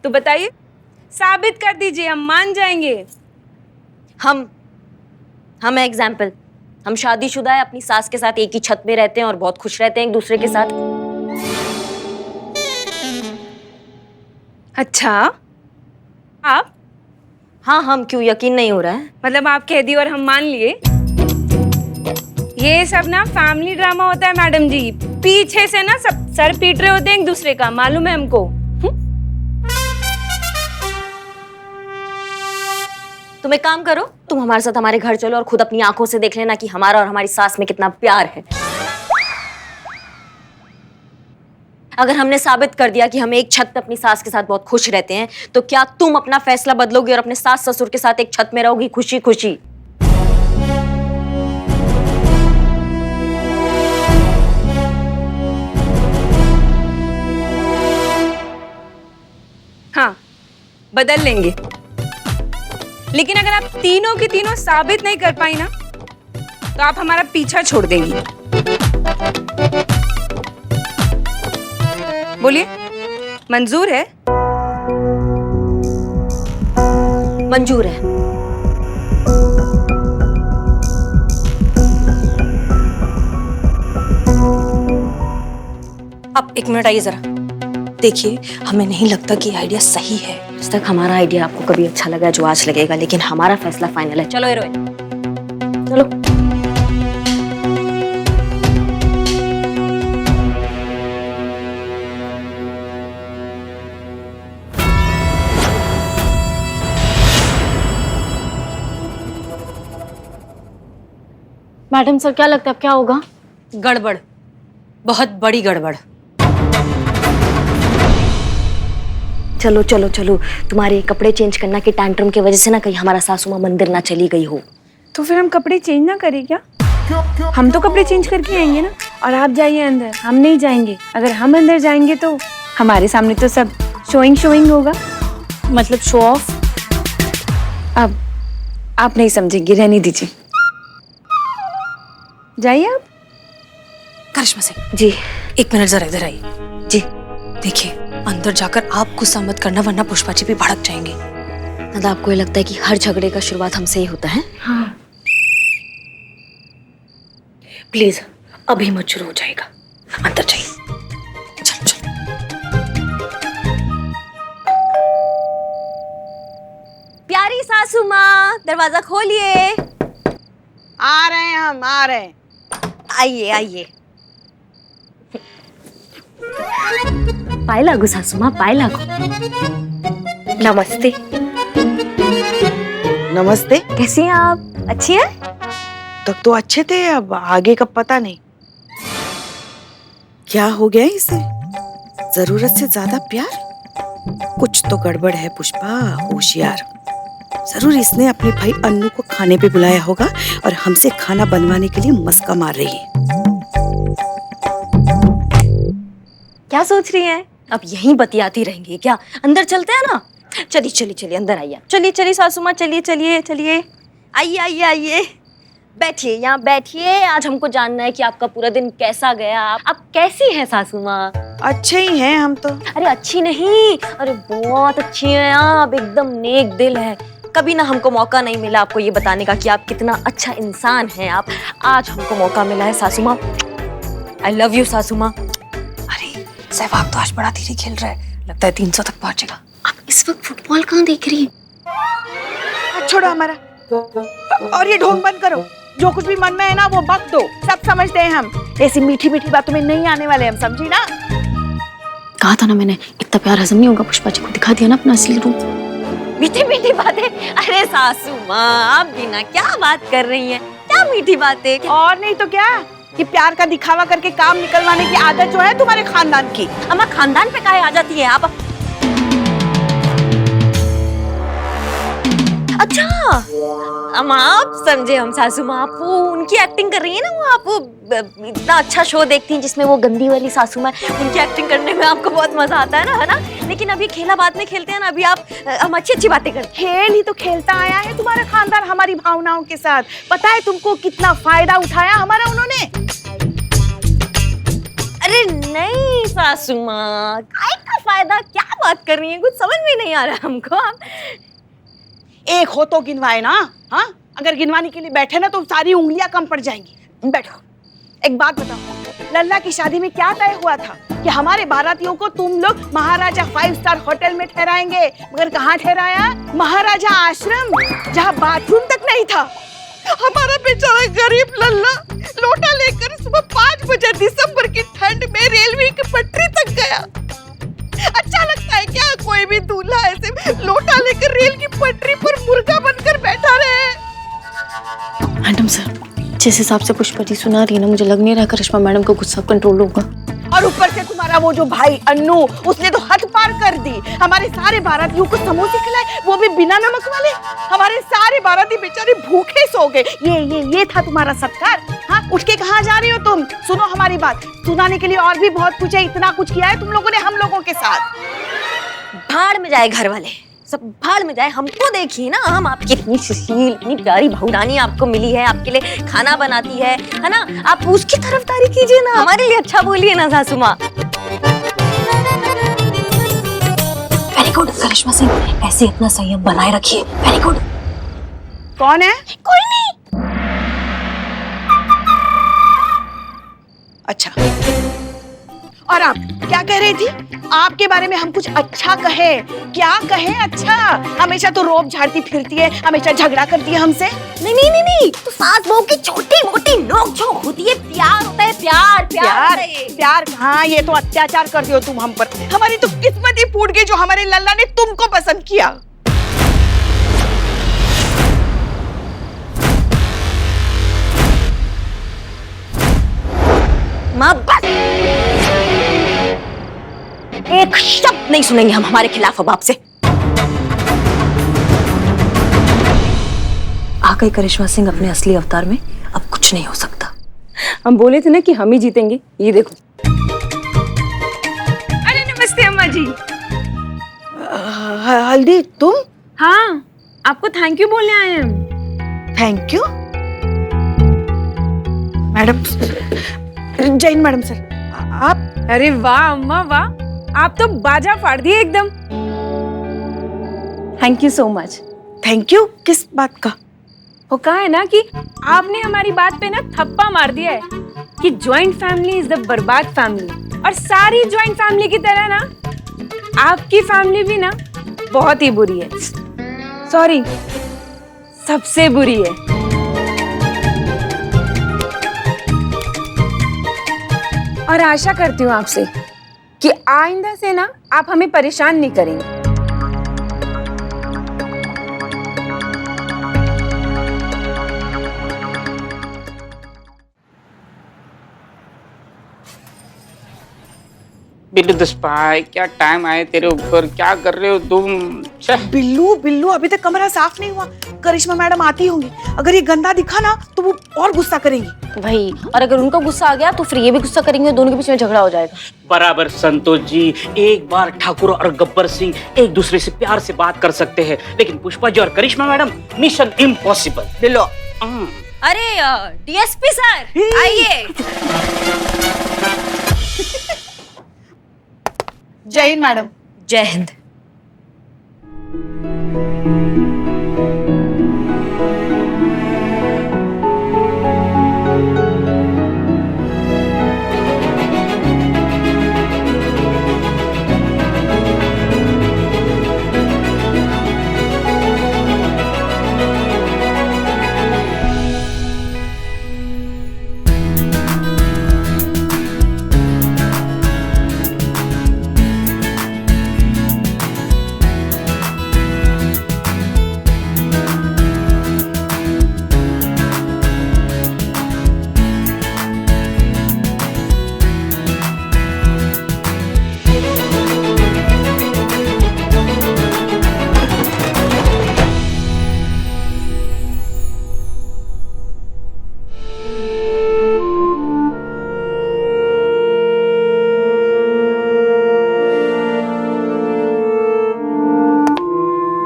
तो बताइए, साबित कर दीजिए, हम मान जाएंगे। हम एग्जाम्पल, हम शादीशुदा है, अपनी सास के साथ एक ही छत में रहते हैं और बहुत खुश रहते हैं एक दूसरे के साथ। अच्छा, आप? हाँ, हम क्यों, यकीन नहीं हो रहा है? मतलब आप कह दी और हम मान लिए? ये सब ना फैमिली ड्रामा होता है मैडम जी। पीछे से ना सब सर पीट रहे होते हैं एक दूसरे का, मालूम है हमको। तुम एक काम करो, तुम हमारे साथ हमारे घर चलो और खुद अपनी आंखों से देख लेना कि हमारा और हमारी सास में कितना प्यार है। अगर हमने साबित कर दिया कि हम एक छत पे अपनी सास के साथ बहुत खुश रहते हैं, तो क्या तुम अपना फैसला बदलोगी और अपने सास ससुर के साथ एक छत में रहोगी खुशी खुशी? हाँ, बदल लेंगे। लेकिन अगर आप तीनों की तीनों साबित नहीं कर पाई ना, तो आप हमारा पीछा छोड़ देंगी। बोलिए, मंजूर है? मंजूर है। आप एक मिनट आइए जरा। देखिए, हमें नहीं लगता कि आइडिया सही है। आज तक हमारा आइडिया आपको कभी अच्छा लगा जो आज लगेगा, लेकिन हमारा फैसला फाइनल है। चलो हीरोइन, चलो। मैडम सर, क्या लगता है अब क्या होगा? गड़बड़, बहुत बड़ी गड़बड़। चलो चलो चलो, तुम्हारे कपड़े चेंज करना की टैंट्रम की वजह से ना कहीं हमारा सासू माँ मंदिर ना चली गई हो। तो फिर हम कपड़े चेंज ना करें क्या? हम तो कपड़े चेंज करके आएंगे ना, और आप जाइए अंदर, हम नहीं जाएंगे। अगर हम अंदर जाएंगे तो हमारे सामने तो सब शोइंग होगा। मतलब शो ऑफ? अब आप नहीं समझेंगे, रहने दीजिए। जाइए आप। करिश्मा सिंह जी। एक मिनट जरा इधर आइए। जी। देखिए, अंदर जाकर आप गुस्सा मत करना, वरना पुष्पा जी भी भड़क जाएंगे। दादा, आपको ये लगता है कि हर झगड़े का शुरुआत हमसे ही होता है? हाँ। प्लीज अभी मत शुरू हो जाएगा, अंदर जाइए। चलो चलो। प्यारी सासू माँ, दरवाजा खोलिए। आ रहे हैं हम, आ रहे हैं। आइए आइए। पाए लागू सासू माँ, पाए लागू। नमस्ते। नमस्ते। कैसी हैं आप? अच्छी हैं? तक तो अच्छे थे, अब आगे का पता नहीं। क्या हो गया इसे? जरूरत से ज्यादा प्यार? कुछ तो गड़बड़ है पुष्पा, होशियार। जरूर इसने अपने भाई अन्नू को खाने पे बुलाया होगा और हमसे खाना बनवाने के लिए मस्का मार रही है। क्या सोच रही हैं? अब यहीं बतियाती रहेंगी क्या? अंदर चलते हैं ना? चलिए चलिए चलिए, अंदर आइए। चलिए चलिए सासू माँ, चलिए चलिए चलिए, आइए आइए आइए। बैठिए, यहाँ बैठिए। आज हमको जानना है कि आपका पूरा दिन कैसा गया। आप कैसी हैं सासू माँ? अच्छे ही हैं हम तो। अरे अच्छी नहीं, अरे बहुत अच्छी हैं आप, एकदम नेक दिल है। कभी ना हमको मौका नहीं मिला आपको ये बताने का कि आप कितना अच्छा इंसान हैं आप। आज हमको मौका मिला है सासू माँ। आई लव यू सासू माँ। अरे सहवाग तो आज बड़ा धीरे खेल रहा है, लगता है 300 तक पहुंचेगा। आप इस वक्त फुटबॉल कहाँ देख रही हैं? छोड़ो हमारा, और ये ढोंग बंद करो। जो कुछ भी मन में है ना वो बक दो, सब समझते हैं हम। ऐसी मीठी मीठी बातों में नहीं आने वाले हम, समझी ना? कहा था ना मैंने, इतना प्यार हजम नहीं होगा। पुष्पा जी को दिखा दिया ना अपना असली रूप। मीठी मीठी बातें? अरे सासू माँ, आप भी ना क्या बात कर रही हैं? क्या मीठी बातें? और नहीं तो क्या, कि प्यार का दिखावा करके काम निकलवाने की आदत जो है तुम्हारे खानदान की। अम्मा खानदान पे काहे आ जाती है आप? अच्छा अम्मा, आप समझे हम सासू माँ। आप वो उनकी एक्टिंग कर रही है ना, वो आप वो इतना अच्छा शो देखती हैं जिसमें वो गंदी वाली सासू माँ, उनकी एक्टिंग करने में आपको बहुत मजा आता है ना? लेकिन अभी खेला बाद में खेलते हैं ना, अभी हम अच्छी अच्छी बातें करते हैं। खेल ही तो खेलता आया है तुम्हारा खानदान हमारी भावनाओं के साथ। पता है तुमको कितना फायदा उठाया हमारा उन्होंने? अरे नहीं सासू माँ, काय का फायदा? क्या बात कर रही हैं? कुछ समझ में नहीं आ रहा हमको। आप एक हो तो गिनवाए ना। हाँ, अगर गिनवाने के लिए बैठे ना तो सारी उंगलियां कम पड़ जाएंगी। बैठो, एक बात बताओ, लल्ला की शादी में क्या तय हुआ था कि हमारे बारातियों को तुम लोग महाराजा 5 स्टार होटल में ठहराएंगे, मगर कहाँ ठहराया? महाराजा आश्रम, जहाँ बाथरूम तक नहीं था। हमारा बेचारा गरीब लल्ला लोटा लेकर सुबह 5 बजे दिसंबर की ठंड में रेलवे की पटरी तक गया। अच्छा लगता है क्या कोई भी दूल्हा ऐसे लोटा लेकर रेल की पटरी पर मुर्गा बनकर बैठा रहे? मैडम सर, जिस हिसाब से पुष्पा जी सुना रही है ना, मुझे लग नहीं रहा करिश्मा मैडम को गुस्सा कंट्रोल होगा। और ऊपर से तुम्हारा वो जो भाई अन्नू, उसने तो हद पार कर दी। हमारे सारे बारातियों को समोसे खिलाए, वो भी बिना नमक वाले। हमारे सारे बाराती बेचारे भूखे सो गए। ये था तुम्हारा सत्कार? हाँ, उठ के कहाँ जा रही हो तुम? सुनो हमारी बात, सुनाने के लिए और भी बहुत कुछ है। इतना कुछ किया है तुम लोगों ने हम लोगों के साथ। भाड़ में जाए घर वाले, सब भाड़ में जाए। हमको देखिए ना, हम आपकी इतनी सुशील, इतनी प्यारी बहुरानी आपको मिली है, आपके लिए खाना बनाती है ना? आप उसकी तरफदारी कीजिए ना, हमारे लिए अच्छा बोलिए ना सासू माँ। वेरी गुड करिश्मा सिंह, ऐसे इतना संयम बनाए रखिए। Very good. कौन है? कोई नहीं। अच्छा, और आप क्या कह रही थी? आपके बारे में हम कुछ अच्छा कहे? क्या कहे अच्छा? हमेशा तो रोब झाड़ती फिरती है, हमेशा झगड़ा करती है हमसे। नहीं, तो सास बहू की छोटी मोटी नोक झोंक होती है, प्यार होता है। प्यार कहाँ? ये तो अत्याचार करती हो तुम हम पर। हमारी तो किस्मत ही फूट गई जो हमारे लल्ला ने तुमको पसंद किया। माँ बस, एक शब्द नहीं सुनेंगे हम हमारे खिलाफ अब आपसे। आ गई करिश्मा सिंह अपने असली अवतार में, अब कुछ नहीं हो सकता। हम बोले थे ना कि हम ही जीतेंगे, ये देखो। अरे नमस्ते अम्मा जी। हल्दी तुम? हाँ, आपको थैंक यू बोलने आए हैं हम। Thank you madam. Jain madam sir, आप? अरे वाह अम्मा वाह, आप तो बाजा फाड़ दिए एकदम। Thank you so much. Thank you किस बात का? वो कहा है ना कि आपने हमारी बात पे ना थप्पा मार दिया है कि ज्वाइंट फैमिली इज द बर्बाद फैमिली, और सारी ज्वाइंट फैमिली की तरह ना आपकी फैमिली भी ना बहुत ही बुरी है। सॉरी, सबसे बुरी है। और आशा करती हूँ आपसे कि आइंदा से ना आप हमें परेशान नहीं करेंगे। बिल्लू द स्पाई, क्या टाइम आए तेरे ऊपर, क्या कर रहे हो तुम? बिल्लू अभी तक कमरा साफ नहीं हुआ। करिश्मा मैडम आती होंगी, अगर ये गंदा दिखा ना तो वो और गुस्सा करेंगी। भाई, और अगर उनको गुस्सा आ गया तो फिर ये भी गुस्सा करेंगे, दोनों के बीच में झगड़ा हो जाएगा। बराबर संतोष जी, एक बार ठाकुर और गब्बर सिंह एक दूसरे से प्यार से बात कर सकते हैं, लेकिन पुष्पा जी और करिश्मा मैडम मिशन इम्पॉसिबल। बिल्लो, अरे डीएसपी सर आइए। जय हिंद मैडम। जय हिंद।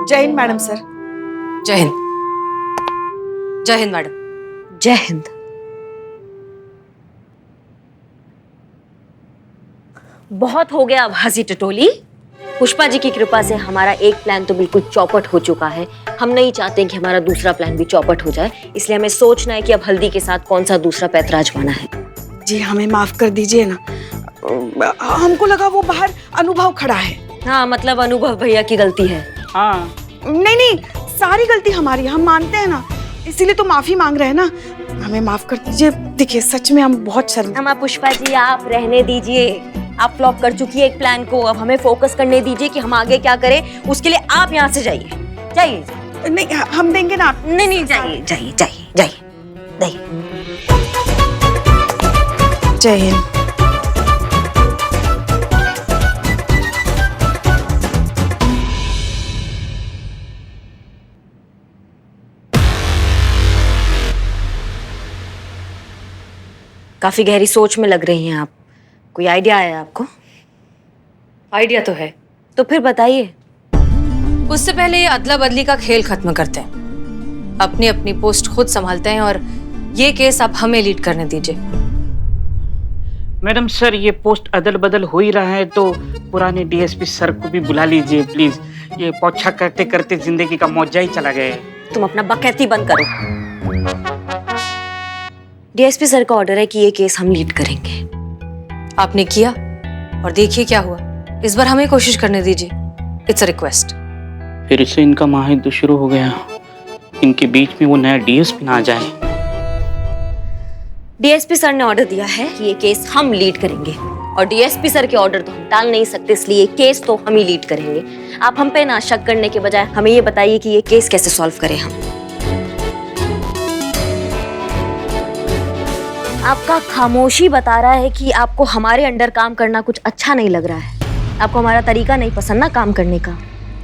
जय हिंद मैडम सर। जय हिंद। जय हिंद मैडम। जय हिंद। बहुत हो गया अब हंसी टटोली। पुष्पा जी की कृपा से हमारा एक प्लान तो बिल्कुल चौपट हो चुका है। हम नहीं चाहते कि हमारा दूसरा प्लान भी चौपट हो जाए, इसलिए हमें सोचना है कि अब हल्दी के साथ कौन सा दूसरा पैंतरा आजमाना है। जी हमें माफ कर दीजिए ना, हमको लगा वो बाहर अनुभव खड़ा है। हाँ मतलब अनुभव भैया की गलती है। हाँ नहीं नहीं, सारी गलती हमारी है, हम मानते हैं ना, इसीलिए तो माफी मांग रहे हैं ना। हमें माफ कर दीजिए। देखिए सच में हम बहुत शर्मिंदा। हम पुष्पा जी आप रहने दीजिए। आप फ्लॉप कर चुकी है एक प्लान को, अब हमें फोकस करने दीजिए कि हम आगे क्या करें। उसके लिए आप यहाँ से जाइए। जाइए। नहीं हम देंगे ना। नहीं नहीं जाइए जाइए जाइए जाइए जाइए। जय हिंद। काफी गहरी सोच में लग रही हैं आप। कोई आइडिया आया आपको? आइडिया तो है। तो फिर बताइए। उससे पहले ये अदला बदली का खेल खत्म करते हैं। अपनी अपनी पोस्ट खुद संभालते हैं और ये केस आप हमें लीड करने दीजिए। मैडम सर, ये पोस्ट अदल बदल हो ही रहा है तो पुराने डीएसपी सर को भी बुला लीजिए प्लीज। ये पोछा करते करते जिंदगी का मौजा ही चला गया है। तुम अपना बकैती बंद करो। डीएसपी सर का ऑर्डर है कि ये केस हम लीड करेंगे। आपने किया और देखिए क्या हुआ। इस बार हमें कोशिश करने दीजिए। It's a request. फिर से इनका महायुद्ध शुरू हो गया। इनके बीच में वो नया डीएसपी ना आ जाए। डीएसपी सर ने ऑर्डर दिया है कि ये केस हम लीड करेंगे और डीएसपी सर के ऑर्डर तो हम टाल नहीं सकते, इसलिए ये केस तो हम ही लीड करेंगे। आप हम पे ना शक करने के बजाय हमें ये बताइए कि ये केस कैसे सॉल्व करें हम। आपका खामोशी बता रहा है कि आपको हमारे अंडर काम करना कुछ अच्छा नहीं लग रहा है। आपको हमारा तरीका नहीं पसंद ना काम करने का।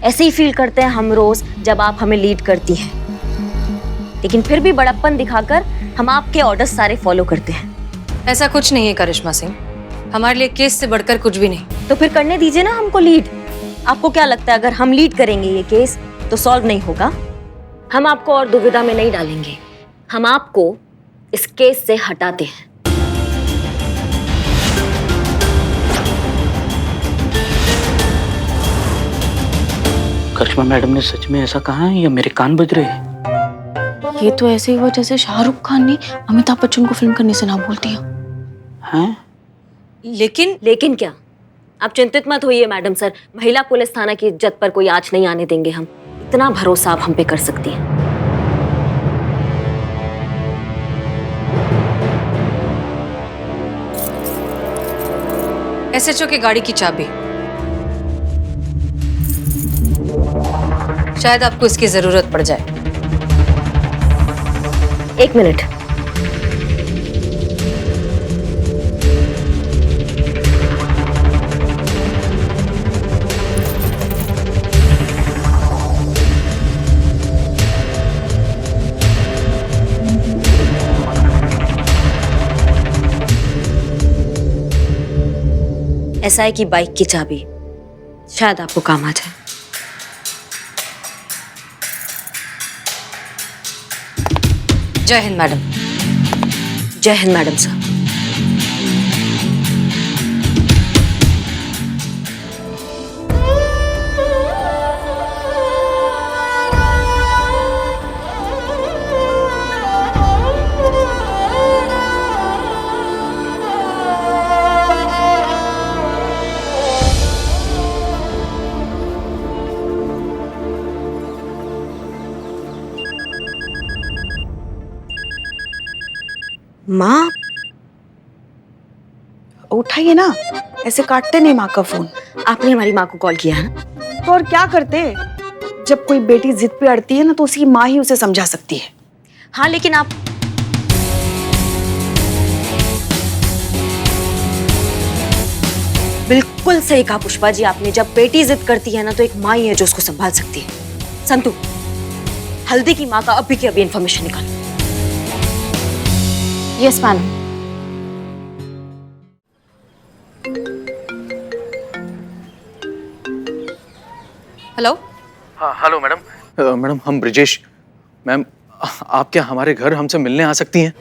ऐसे ही फील करते हैं हम रोज जब आप हमें लीड करती हैं, लेकिन फिर भी बड़प्पन दिखाकर हम आपके ऑर्डर्स सारे फॉलो करते हैं। ऐसा कुछ नहीं है करिश्मा सिंह, हमारे लिए केस से बढ़कर कुछ भी नहीं। तो फिर करने दीजिए ना हमको लीड। आपको क्या लगता है अगर हम लीड करेंगे ये केस तो सॉल्व नहीं होगा? हम आपको और दुविधा में नहीं डालेंगे, हम आपको इस केस से हटाते हैं। करिश्मा मैडम ने सच में ऐसा कहा है या मेरे कान बज रहे हैं? ये तो ऐसे ही हुआ जैसे शाहरुख खान ने अमिताभ बच्चन को फिल्म करने से ना बोल दिया। हैं? लेकिन क्या? आप चिंतित मत होइए मैडम सर, महिला पुलिस थाना की इज्जत पर कोई आंच नहीं आने देंगे हम। इतना भरोसा आप हम पे कर सकती हैं। एसएचओ की गाड़ी की चाबी। शायद आपको इसकी जरूरत पड़ जाए। एक मिनट। एसआई की बाइक की चाबी, शायद आपको काम आ जाए। जय हिंद मैडम। जय हिंद मैडम साहब। माँ, उठाइए ना, ऐसे काटते नहीं माँ का फोन। आपने हमारी माँ को कॉल किया है ना? तो और क्या करते? जब कोई बेटी जिद पे अड़ती है ना तो उसकी माँ ही उसे समझा सकती है। हाँ, लेकिन आप बिल्कुल सही कहा पुष्पा जी आपने। जब बेटी जिद करती है ना तो एक माँ ही है जो उसको संभाल सकती है। संतू, हल्दी की माँ का अभी की अभी इंफॉर्मेशन निकालो। Yes madam. हेलो। हाँ हेलो मैडम। मैडम हम ब्रिजेश। मैम आप क्या हमारे घर हमसे मिलने आ सकती हैं?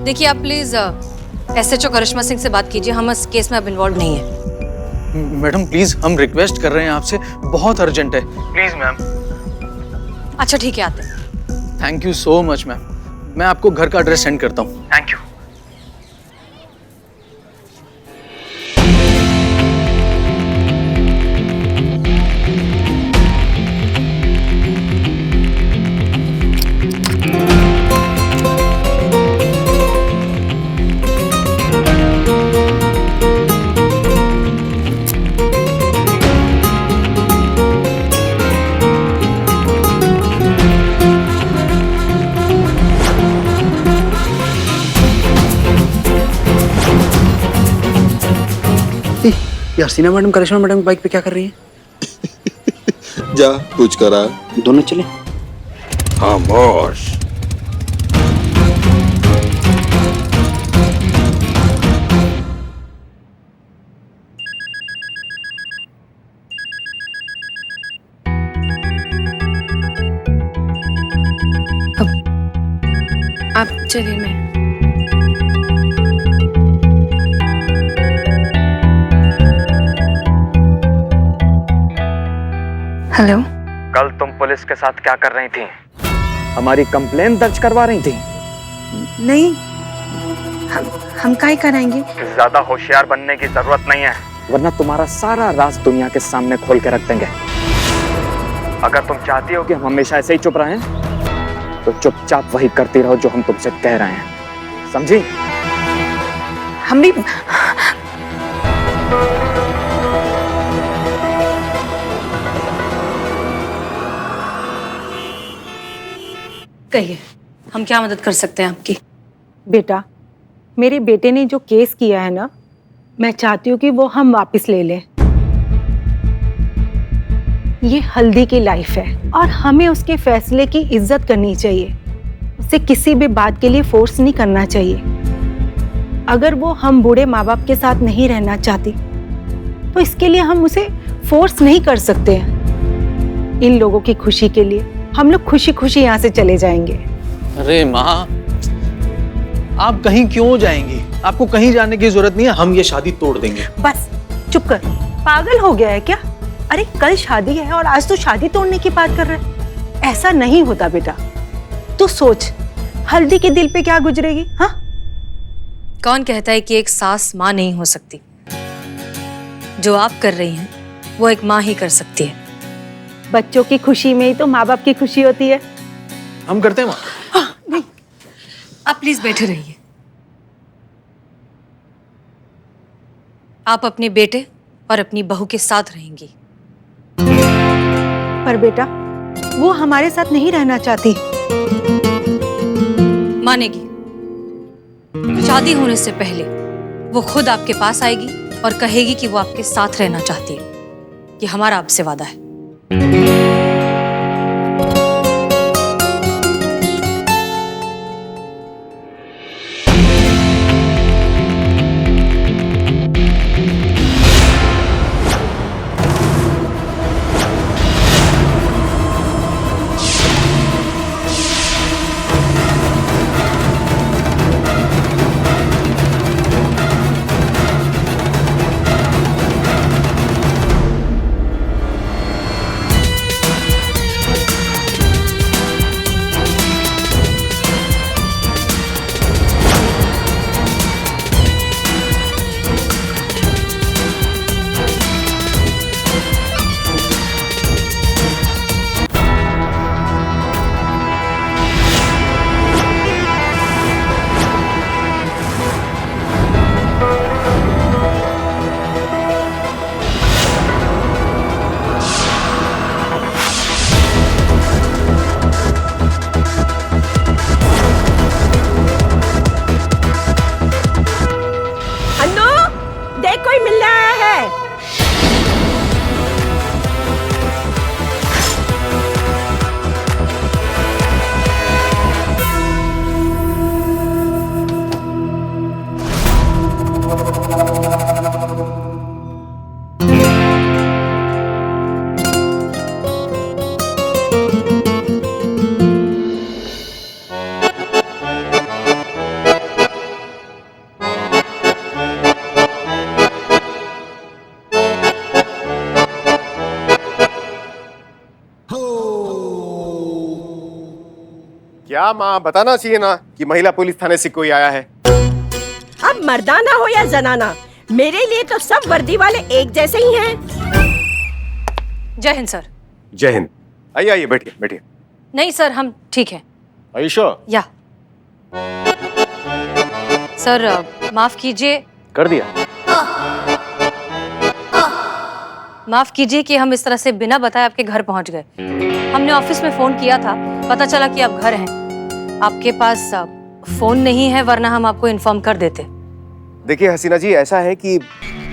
देखिए आप प्लीज एसएचओ करिश्मा सिंह से बात कीजिए, हम इस केस में अब इन्वॉल्व नहीं है। मैडम प्लीज, हम रिक्वेस्ट कर रहे हैं आपसे, बहुत अर्जेंट है, प्लीज मैम। अच्छा ठीक है, आते हैं। Thank you so much ma'am. मैं आपको घर का एड्रेस सेंड करता हूँ। Thank you. यार सीना मैडम करिश्मा मैडम की बाइक पे क्या कर रही है? जा पूछ कर आ। दोनों चले। खामोश। आप चलिए, मैं हेलो। कल तुम पुलिस के साथ क्या कर रही थी? हमारी कंप्लेन दर्ज करवा रही थी? नहीं, हम काहे कराएंगे? ज्यादा होशियार बनने की जरूरत नहीं है, वरना तुम्हारा सारा राज दुनिया के सामने खोल के रख देंगे। अगर तुम चाहती हो कि हम हमेशा ऐसे ही चुप रहें, तो चुपचाप वही करती रहो जो हम तुमसे कह रहे हैं, समझी? हम भी कहिए, हम क्या मदद कर सकते हैं आपकी? बेटा, मेरे बेटे ने जो केस किया है ना, मैं चाहती हूँ कि वो हम वापस ले लें। ये हल्दी की लाइफ है और हमें उसके फैसले की इज्जत करनी चाहिए। उसे किसी भी बात के लिए फोर्स नहीं करना चाहिए। अगर वो हम बूढ़े माँ बाप के साथ नहीं रहना चाहती तो इसके लिए हम उसे फोर्स नहीं कर सकते हैं। इन लोगों की खुशी के लिए हम लोग खुशी खुशी यहाँ से चले जाएंगे। अरे माँ, आप कहीं क्यों जाएंगी? आपको कहीं जाने की जरूरत नहीं है, हम ये शादी तोड़ देंगे। बस चुप कर, पागल हो गया है क्या? अरे कल शादी है और आज तो शादी तोड़ने की बात कर रहा है। ऐसा नहीं होता बेटा। तू सोच, हल्दी के दिल पे क्या गुजरेगी? हाँ, कौन कहता है कि एक सास माँ नहीं हो सकती? जो आप कर रही हैं वो एक माँ ही कर सकती है। बच्चों की खुशी में ही तो माँ बाप की खुशी होती है। हम करते हैं माँ। हाँ, नहीं, आप प्लीज बैठे रहिए। आप अपने बेटे और अपनी बहू के साथ रहेंगी। पर बेटा, वो हमारे साथ नहीं रहना चाहती। मानेगी। शादी होने से पहले वो खुद आपके पास आएगी और कहेगी कि वो आपके साथ रहना चाहती है। ये हमारा आपसे वादा है। क्या माँ, बताना चाहिए ना कि महिला पुलिस थाने से कोई आया है। अब मर्दाना हो या जनाना, मेरे लिए तो सब वर्दी वाले एक जैसे ही हैं। जय हिंद सर। जय हिंद। आइए आइए, बैठिए बैठिए। नहीं सर, हम ठीक हैं। Are you sure? या सर, माफ कीजिए। कर दिया। माफ कीजिए कि हम इस तरह से बिना बताए आपके घर पहुंच गए। हमने ऑफिस में फोन किया था, पता चला कि आप घर हैं। आपके पास फोन नहीं है, वरना हम आपको इन्फॉर्म कर देते। देखिए हसीना जी, ऐसा है कि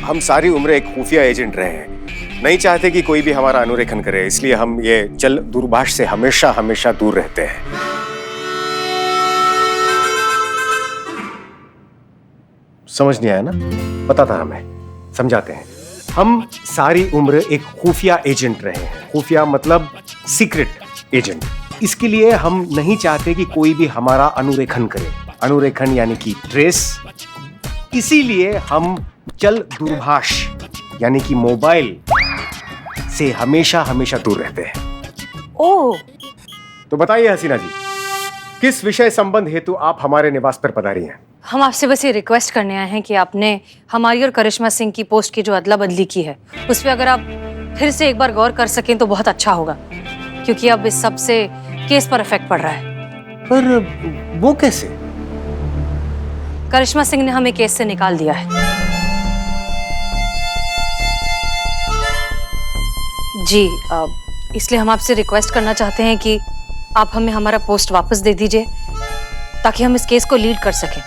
हम सारी उम्र एक खुफिया एजेंट रहे हैं, नहीं चाहते कि कोई भी हमारा अनुरेखन करे, इसलिए हम ये चल दूरभाष से हमेशा हमेशा दूर रहते हैं। समझ नहीं आया ना? पता था हमें, समझाते हैं। हम सारी उम्र एक खुफिया एजेंट रहे हैं। खुफिया मतलब सीक्रेट एजेंट। इसके लिए हम नहीं चाहते कि कोई भी हमारा अनुरेखन करे। अनुरेखन यानी कि ट्रेस। इसीलिए हम चल दूरभाष यानी कि मोबाइल से हमेशा हमेशा दूर रहते हैं। ओह, तो बताइए हसीना जी, किस विषय संबंध हेतु आप हमारे निवास पर पधारी हैं? हम आपसे बस ये रिक्वेस्ट करने आए हैं कि आपने हमारी और करिश्मा सिंह की पोस्ट की जो अदला बदली की है, उस पर अगर आप फिर से एक बार गौर कर सकें तो बहुत अच्छा होगा, क्योंकि अब इस सब से केस पर इफेक्ट पड़ रहा है। पर वो कैसे? करिश्मा सिंह ने हमें केस से निकाल दिया है। जी, इसलिए हम आपसे रिक्वेस्ट करना चाहते हैं कि आप हमें हमारा पोस्ट वापस दे दीजिए, ताकि हम इस केस को लीड कर सकें।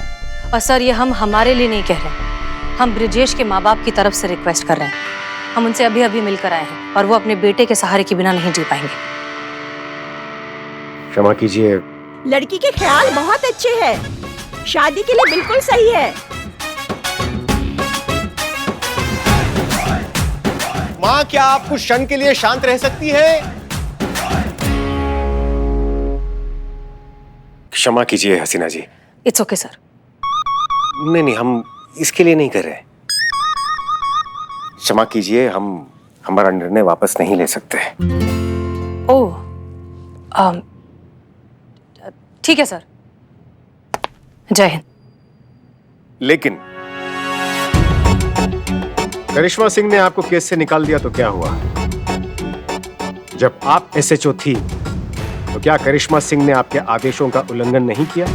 और सर, ये हम हमारे लिए नहीं कह रहे, हम ब्रिजेश के माँ बाप की तरफ से रिक्वेस्ट कर रहे हैं। हम उनसे अभी अभी मिलकर आए हैं और वो अपने बेटे के सहारे के बिना नहीं जी पाएंगे। क्षमा कीजिए। लड़की के ख्याल बहुत अच्छे हैं, शादी के लिए बिल्कुल सही है। माँ, क्या आप कुछ क्षण के लिए शांत रह सकती है? क्षमा कीजिए Hasina ji. It's okay sir. नहीं नहीं, हम इसके लिए नहीं कर रहे। क्षमा कीजिए, हम हमारा निर्णय वापस नहीं ले सकते। ओह, ठीक है सर। जय हिंद। लेकिन करिश्मा सिंह ने आपको केस से निकाल दिया तो क्या हुआ? जब आप SHO थी तो क्या करिश्मा सिंह ने आपके आदेशों का उल्लंघन नहीं किया?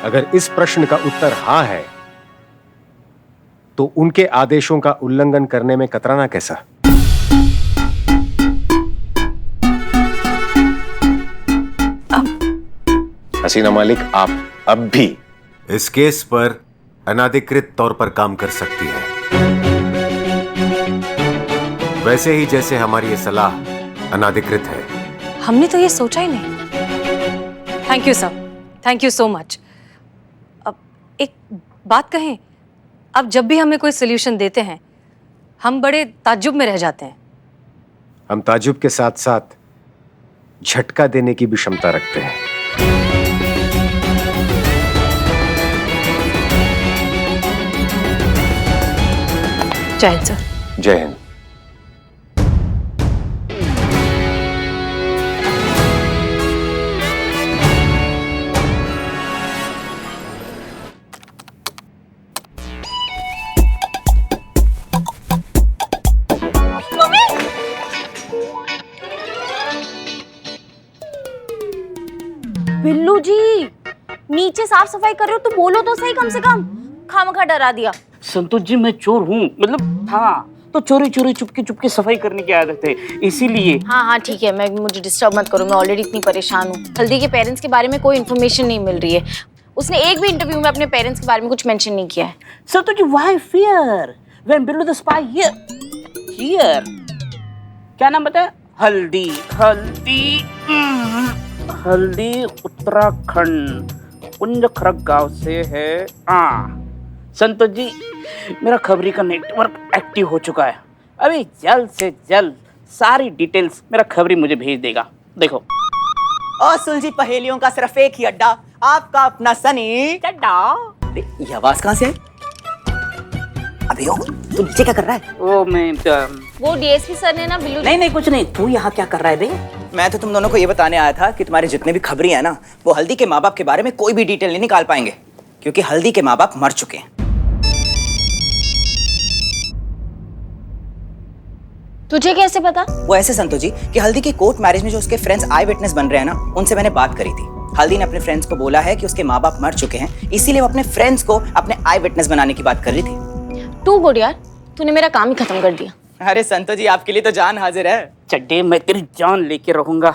अगर इस प्रश्न का उत्तर हाँ है, तो उनके आदेशों का उल्लंघन करने में कतराना कैसा? हसीना मालिक, आप अब भी इस केस पर अनाधिकृत तौर पर काम कर सकती हैं, वैसे ही जैसे हमारी ये सलाह अनाधिकृत है। हमने तो ये सोचा ही नहीं। Thank you sir, thank you so much. अब एक बात कहें, अब जब भी हमें कोई सोल्यूशन देते हैं, हम बड़े ताज्जुब में रह जाते हैं। हम ताज्जुब के साथ साथ झटका देने की भी क्षमता रखते हैं। जय हिंद सर। जय हिंद। बिल्लू जी, नीचे साफ सफाई कर रहे हो तो बोलो तो सही, कम से कम खामखा डरा दिया। संतोष जी, मैं चोर हूँ, मतलब था तो चोरी चोरी चुपके चुपके सफाई करने की आदत है, इसीलिए। हाँ हाँ ठीक है, मुझे डिस्टर्ब मत करो, मैं ऑलरेडी इतनी परेशान हूँ। हल्दी के पेरेंट्स के बारे में कोई इन्फॉर्मेशन नहीं मिल रही है। उसने एक भी इंटरव्यू में अपने पेरेंट्स के बारे में कुछ मेंशन नहीं किया है। Santosh ji, why fear when below the spy here? क्या नाम बताया? हल्दी। हल्दी उत्तराखंड कुंज खरक गांव से है। संतोष जी, मेरा खबरी का नेटवर्क एक्टिव हो चुका है। अभी जल्द से जल्द सारी डिटेल्स मेरा खबरी मुझे भेज देगा। देखो, और सुलझी पहेलियों का सिर्फ एक ही अड्डा, आपका अपना सनी चड्डा। ये आवाज कहाँ से है? अभी हो, तू नीचे क्या कर रहा है? वो डीएसपी सर ने ना बिल्लू। नहीं कुछ नहीं, तू यहाँ क्या कर रहा है बे? मैं तो तुम दोनों को ये बताने आया था कि तुम्हारे जितने भी खबरी है ना, वो हल्दी के माँ बाप के बारे में कोई भी डिटेल नहीं निकाल पाएंगे, क्योंकि हल्दी के माँ बाप मर चुके हैं। तुझे कैसे पता? वो ऐसे संतोष जी कि हल्दी की कोर्ट मैरिज में जो उसके फ्रेंड्स आई विटनेस बन रहे हैं ना, उनसे मैंने बात करी थी। हल्दी ने अपने फ्रेंड्स को बोला है कि उसके माँ बाप मर चुके हैं, इसीलिए वो अपने फ्रेंड्स को अपने आई विटनेस बनाने की बात कर रही थी। टू गुड यार, तूने मेरा काम ही खत्म कर दिया। अरे संतोष जी, आपके लिए तो जान हाजिर है। चड्डे, मैं तेरी जान लेके रहूंगा।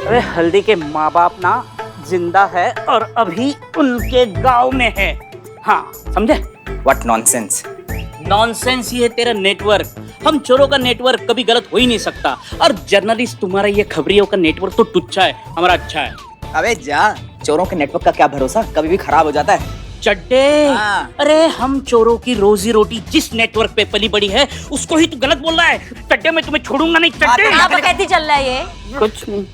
अरे हल्दी के माँ बाप ना जिंदा है और अभी उनके गांव में है। हाँ, समझे? What nonsense. नॉनसेंस ही है तेरा नेटवर्क। हम चोरों का नेटवर्क कभी गलत हो ही नहीं सकता। और जर्नलिस्ट तुम्हारा ये खबरियों का नेटवर्क तो टुच्चा है, हमारा अच्छा है। अबे जा, चोरों के नेटवर्क का क्या भरोसा, कभी भी खराब हो जाता है। चड्डे, अरे हम चोरों की रोजी रोटी जिस नेटवर्क पे पली बड़ी है उसको ही तू गलत बोल रहा है। चड्डे, मैं तुम्हें छोड़ूंगा नहीं। चड्डे, आप कैसे चल रहा है ये? कुछ नहीं।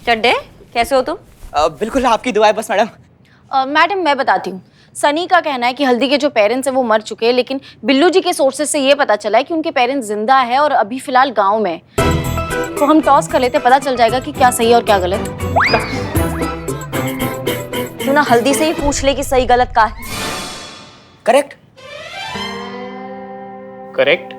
चड्डे, कैसे हो तुम? बिल्कुल आपकी दुआएं बस मैडम। मैडम, मैं बताती हूँ। सनी का कहना है कि हल्दी के जो पेरेंट्स हैं वो मर चुके हैं, लेकिन बिल्लू जी के सोर्सेज से ये पता चला है कि उनके पेरेंट्स जिंदा है और अभी फिलहाल गांव में। तो हम टॉस कर लेते, पता चल जाएगा कि क्या सही है और क्या गलत। तू ना हल्दी से ही पूछ ले कि सही गलत का है। करेक्ट। करेक्ट।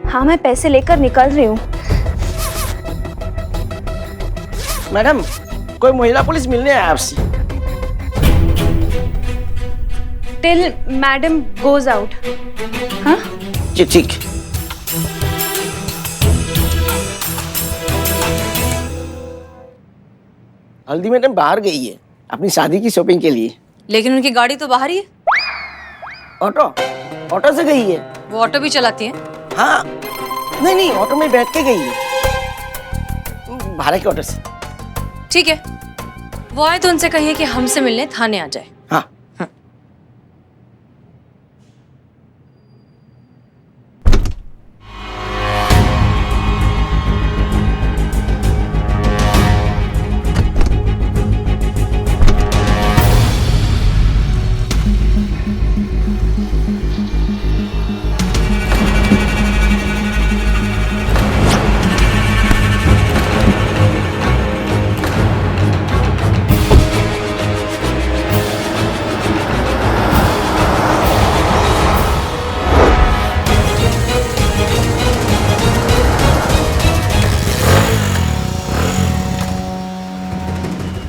हाँ, मैं पैसे लेकर निकल रही हूँ। मैडम, कोई महिला पुलिस मिलने आया आपसे। Till madam goes out. हाँ, ठीक। हल्दी मैडम बाहर गई है अपनी शादी की शॉपिंग के लिए। लेकिन उनकी गाड़ी तो बाहर ही है। ऑटो से गई है। वो ऑटो भी चलाती है? हाँ, नहीं, ऑटो में बैठ के गई है, भाड़े के ऑटो से। ठीक है, वो आए तो उनसे कहिए कि हमसे मिलने थाने आ जाए। हाँ।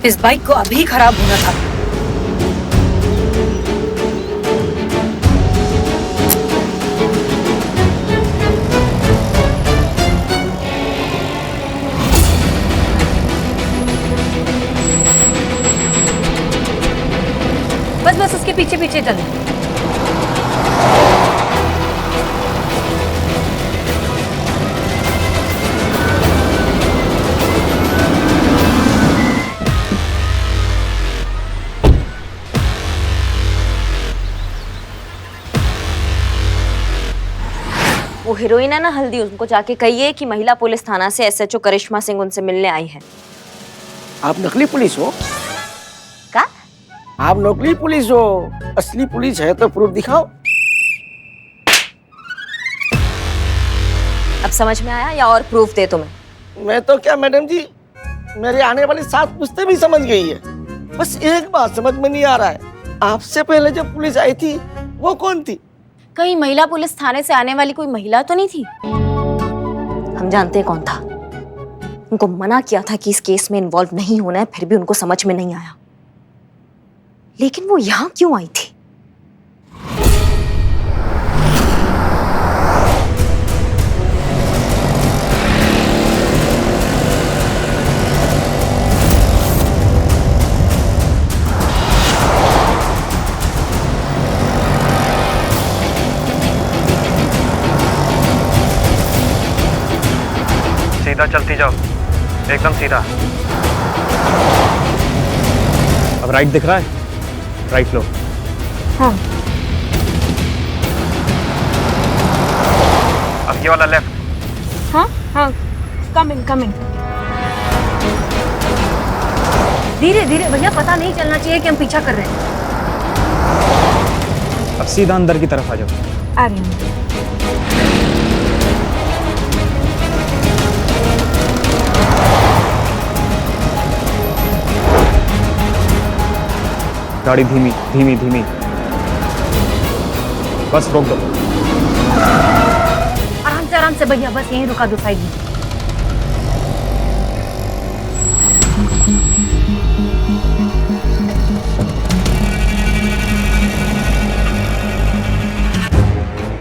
इस बाइक को अभी खराब होना था। बस उसके पीछे पीछे चलो। वो हीरोइन है ना हल्दी, उनको जाके कहिए कि महिला पुलिस थाना से एसएचओ करिश्मा सिंह उनसे मिलने आई है। आप नकली पुलिस हो? क्या? आप नकली पुलिस हो, असली पुलिस है तो प्रूफ दिखाओ। अब समझ में आया या और प्रूफ दे तुम्हें? मैं तो क्या मैडम जी, मेरे आने वाली 7 पुश्तें भी समझ गई है। बस एक बात समझ में नहीं आ रहा है, आपसे पहले जब पुलिस आई थी वो कौन थी? कहीं महिला पुलिस थाने से आने वाली कोई महिला तो नहीं थी? हम जानते हैं कौन था। उनको मना किया था कि इस केस में इन्वॉल्व नहीं होना है, फिर भी उनको समझ में नहीं आया। लेकिन वो यहां क्यों आई थी? सीधा सीधा चलती जाओ, एकदम सीधा। अब राइट दिख रहा है? राइट लो। हाँ। अब ये वाला लेफ्ट। हाँ हाँ, कमिंग कमिंग। धीरे धीरे भैया, पता नहीं चलना चाहिए कि हम पीछा कर रहे हैं। अब सीधा अंदर की तरफ आ जाओ। आ रही हूँ। गाड़ी धीमी धीमी धीमी, बस रोक दो। आराम से भैया, बस यहीं रुका दो साइड में।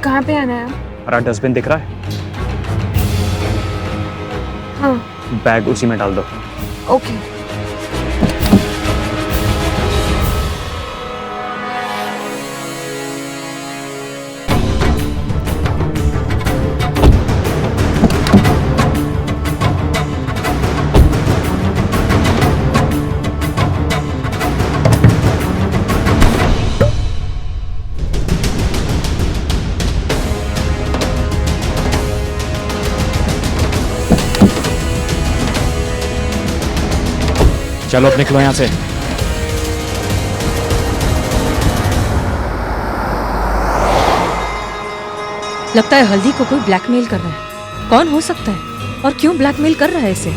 कहाँ पे आना है? हरा डस्टबिन दिख रहा है? हाँ। बैग उसी में डाल दो। ओके। चलो अब निकलो यहाँ से। लगता है हल्दी को कोई ब्लैकमेल कर रहा है। कौन हो सकता है और क्यों ब्लैकमेल कर रहा है इसे?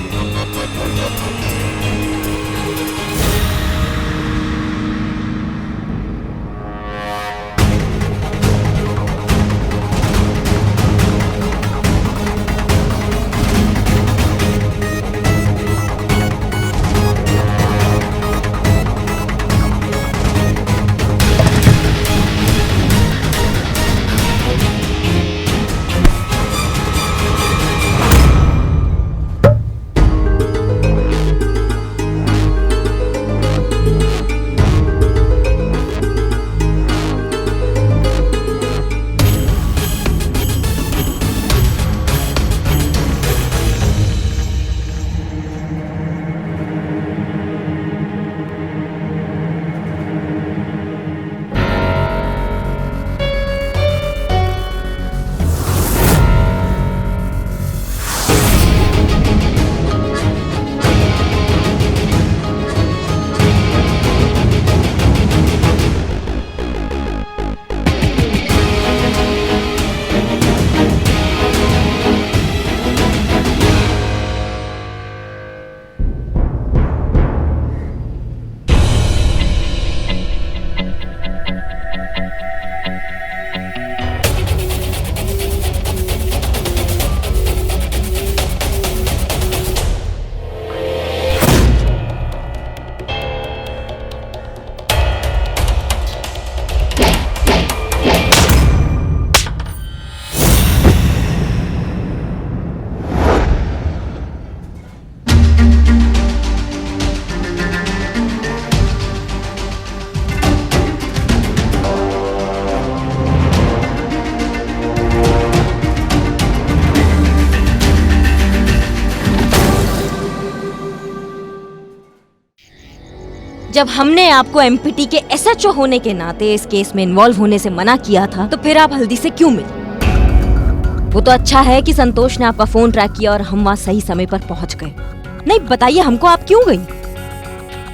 जब हमने आपको एमपीटी के एसएचओ होने के नाते इस केस में इन्वॉल्व होने से मना किया था, तो फिर आप हल्दी से क्यों मिले? वो तो अच्छा है कि संतोष ने आपका फोन ट्रैक किया और हम वहाँ सही समय पर पहुंच गए। नहीं बताइए हमको, आप क्यों गई?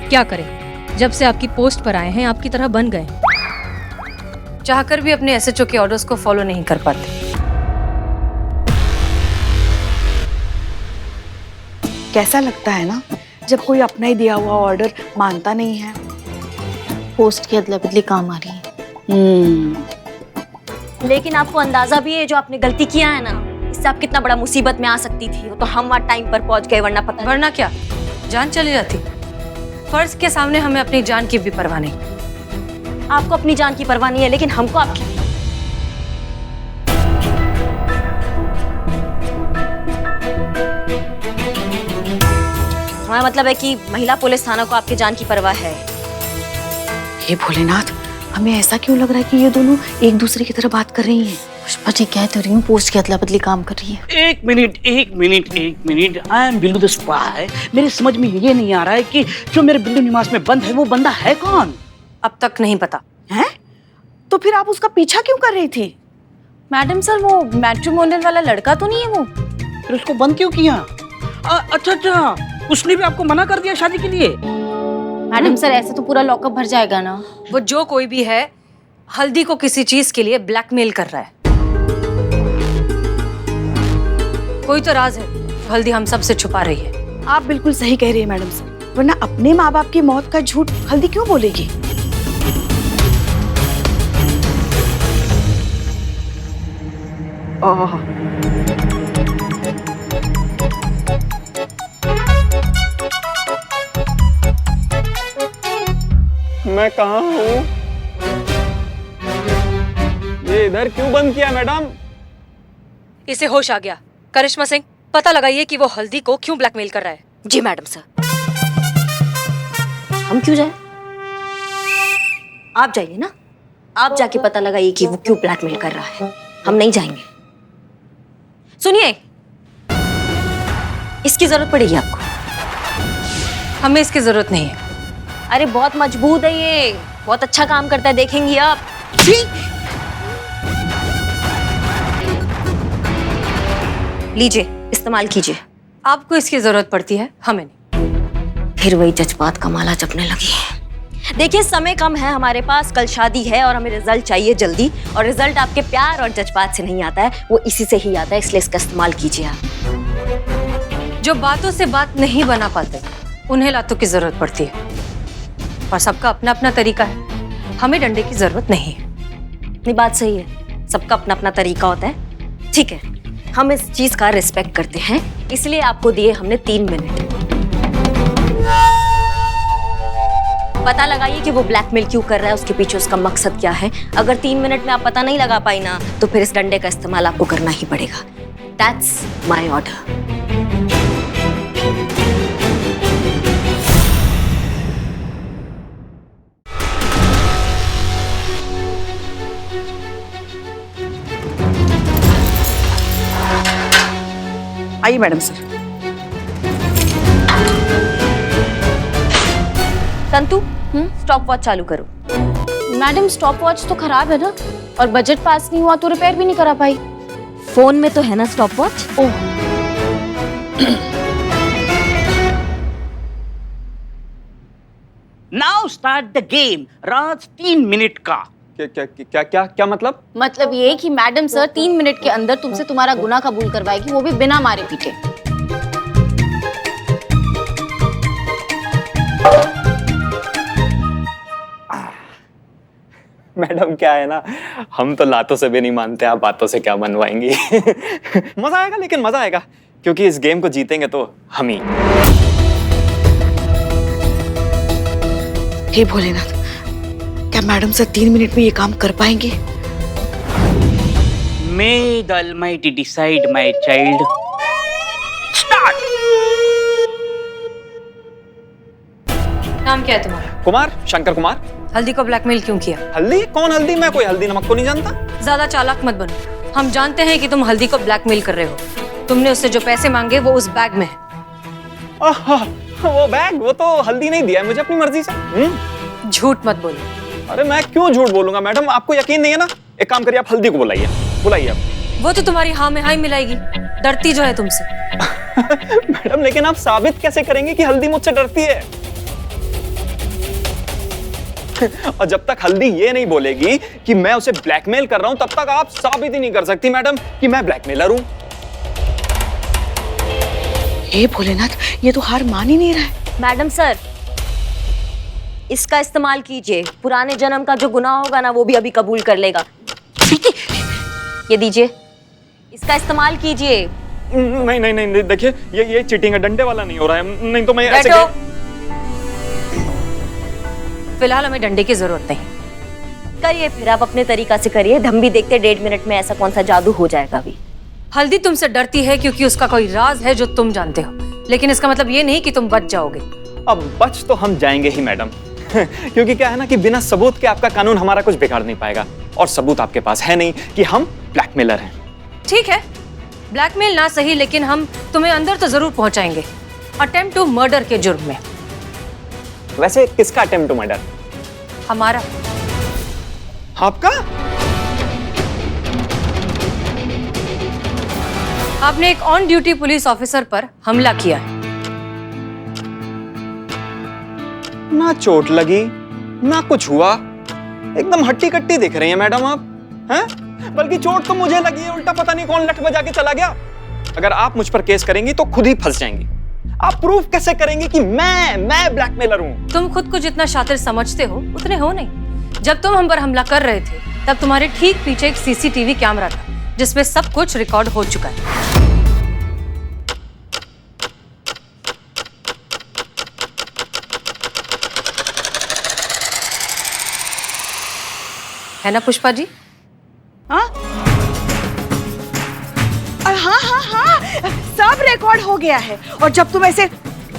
क्या करें, जब से आपकी पोस्ट पर आए हैं आपकी तरह बन गए, चाहकर भी अपने एसएचओ के ऑर्डर्स को फॉलो नहीं कर पाते। कैसा लगता है ना जब कोई अपना ही दिया हुआ ऑर्डर मानता नहीं है। पोस्ट की अदला बदली काम आ रही है। लेकिन आपको अंदाजा भी है जो आपने गलती किया है ना, इससे आप कितना बड़ा मुसीबत में आ सकती थी। तो हम वहाँ टाइम पर पहुंच गए, वरना क्या जान चली जाती? फर्ज के सामने हमें अपनी जान की भी परवाह नहीं। आपको अपनी जान की परवाह नहीं है, लेकिन हमको आपकी। हमारा मतलब है कि महिला पुलिस थाना को आपके जान की परवाह है। ये भोलेनाथ, हमें ऐसा क्यों लग रहा है कि ये दोनों एक दूसरे की तरह बात कर रही हैं? पुष्पा जी कह तो रही हूँ, पोस्ट की अदला बदली काम कर रही है। एक minute, I am Billu the spy. मेरे समझ में ये नहीं आ रहा है कि जो मेरे बिल्लू निवास में बंद है वो बंदा है कौन? अब तक नहीं पता है। तो फिर आप उसका पीछा क्यों कर रही थी? मैडम सर, वो मैट्रिमोनियल वाला लड़का तो नहीं है वो? फिर उसको बंद क्यों किया? अच्छा, उसने भी आपको मना कर दिया शादी के लिए? मैडम सर, ऐसे तो पूरा लॉकअप भर जाएगा ना। वो जो कोई भी है, हल्दी को किसी चीज के लिए ब्लैकमेल कर रहा है। कोई तो राज है जो हल्दी हम सब से छुपा रही है। आप बिल्कुल सही कह रही है मैडम सर, वरना अपने माँ बाप की मौत का झूठ हल्दी क्यों बोलेगी? मैं कहाँ हूँ? ये इधर क्यों बंद किया मैडम? इसे होश आ गया। करिश्मा सिंह, पता लगाइए कि वो हल्दी को क्यों ब्लैकमेल कर रहा है। जी मैडम सर। हम क्यों जाए? आप जाइए ना, आप जाके पता लगाइए कि वो क्यों ब्लैकमेल कर रहा है। हम नहीं जाएंगे। सुनिए, इसकी जरूरत पड़ेगी आपको। हमें इसकी जरूरत नहीं है। अरे बहुत मजबूत है ये, बहुत अच्छा काम करता है, देखेंगी आप। लीजिए, इस्तेमाल कीजिए। आपको इसकी जरूरत पड़ती है, हमें नहीं। फिर वही जज्बात का माला जपने लगी। देखिए, समय कम है हमारे पास, कल शादी है और हमें रिजल्ट चाहिए जल्दी। और रिजल्ट आपके प्यार और जज्बात से नहीं आता है, वो इसी से ही आता है, इसलिए इसका इस्तेमाल कीजिए आप। जो बातों से बात नहीं बना पाते, उन्हें लातों की जरूरत पड़ती है। और सबका अपना अपना तरीका है, हमें डंडे की जरूरत नहीं है। नहीं, बात सही है, सबका अपना अपना तरीका होता है। ठीक है, हम इस चीज का रिस्पेक्ट करते हैं, इसलिए आपको दिए हमने 3 मिनट। पता लगाइए कि वो ब्लैकमेल क्यों कर रहा है, उसके पीछे उसका मकसद क्या है। अगर 3 मिनट में आप पता नहीं लगा पाई ना, तो फिर इस डंडे का इस्तेमाल आपको करना ही पड़ेगा। That's my order. आइए मैडम सर। तंतु, स्टॉप वॉच चालू करो। मैडम, स्टॉप वॉच तो खराब है ना, और बजट पास नहीं हुआ तो रिपेयर भी नहीं करा पाई। फोन में तो है ना stop watch. Oh, now start the game. Raj 3 minute का। क्या मतलब? मतलब ये कि मैडम सर 3 मिनट के अंदर तुमसे तुम्हारा गुनाह कबूल करवाएगी, वो भी बिना मारे पीटे। मैडम क्या है ना, हम तो लातों से भी नहीं मानते, आप बातों से क्या मनवाएंगी। मजा आएगा, लेकिन मजा आएगा क्योंकि इस गेम को जीतेंगे तो हम ही। हे भोलेनाथ, क्या मैडम सर 3 मिनट में ये काम कर पाएंगे? May the Almighty decide, my child. Start. नाम क्या है तुम्हारा? कुमार, शंकर कुमार। हल्दी को ब्लैकमेल क्यों किया? हल्दी? कौन हल्दी? मैं कोई हल्दी नमक को नहीं जानता। ज्यादा चालाक मत बनो। हम जानते हैं कि तुम हल्दी को ब्लैकमेल कर रहे हो। तुमने उससे जो पैसे मांगे वो उस बैग में है। वो बैग? वो तो हल्दी नहीं दिया है मुझे अपनी मर्जी से। झूठ मत बोलो। अरे मैं क्यों झूठ बोलूंगा मैडम, आपको यकीन नहीं है ना? एक काम करिए, आप हल्दी को बुलाइए, बुलाइए आप। वो तो तुम्हारी हाँ में हाँ ही मिलाएगी, डरती जो है तुमसे। मैडम, लेकिन आप साबित कैसे करेंगे कि हल्दी मुझसे डरती है? और जब तक हल्दी ये नहीं बोलेगी कि मैं उसे ब्लैकमेल कर रहा हूं, तब तक आप साबित ही नहीं कर सकती मैडम कि मैं ब्लैकमेलर हूं। हे भोलेनाथ, ये तो हार मान ही नहीं रहा है। मैडम सर, इसका इस्तेमाल कीजिए। पुराने जन्म का जो गुनाह होगा ना, वो भी अभी कबूल कर लेगा। ये दीजिए, इसका इस्तेमाल कीजिए। नहीं नहीं नहीं, देखिए ये चीटिंग है, डंडे वाला नहीं हो रहा है। नहीं तो मैं ऐसे फिलहाल हमें डंडे की जरूरत नहीं। करिए फिर, आप अपने तरीका से करिए। हम भी देखते 1.5 मिनट में ऐसा कौन सा जादू हो जाएगा अभी। हल्दी तुमसे डरती है क्योंकि उसका कोई राज है जो तुम जानते हो, लेकिन इसका मतलब ये नहीं कि तुम बच जाओगे। अब बच तो हम जाएंगे ही मैडम। क्योंकि क्या है ना कि बिना सबूत के आपका कानून हमारा कुछ बिगाड़ नहीं पाएगा। और सबूत आपके पास है नहीं कि हम ब्लैकमेलर हैं। ठीक है, ब्लैकमेल ना सही, लेकिन हम तुम्हें अंदर तो जरूर पहुंचाएंगे, अटेम्प्ट टू मर्डर के जुर्म में। वैसे किसका अटेम्प्ट टू मर्डर? हमारा। आपका? आपने एक ऑन ड्यूटी पुलिस ऑफिसर पर हमला किया है। ना चोट लगी, ना कुछ हुआ, एकदम हट्टी कट्टी दिख रही हैं मैडम आप, हैं? बल्कि चोट तो मुझे लगी है, उल्टा पता नहीं कौन लठ बजा के चला गया। अगर आप मुझ पर केस करेंगी तो खुद ही फंस जाएंगी। आप प्रूफ कैसे करेंगे कि मैं ब्लैकमेलर हूं? तुम खुद को जितना शातिर समझते हो उतने हो नहीं। जब तुम हम पर हमला कर रहे थे तब तुम्हारे ठीक पीछे एक सीसीटीवी कैमरा था जिसमें सब कुछ रिकॉर्ड हो चुका है ना पुष्पा जी? हाँ हाँ हाँ हाँ, सब रिकॉर्ड हो गया है। और जब तुम ऐसे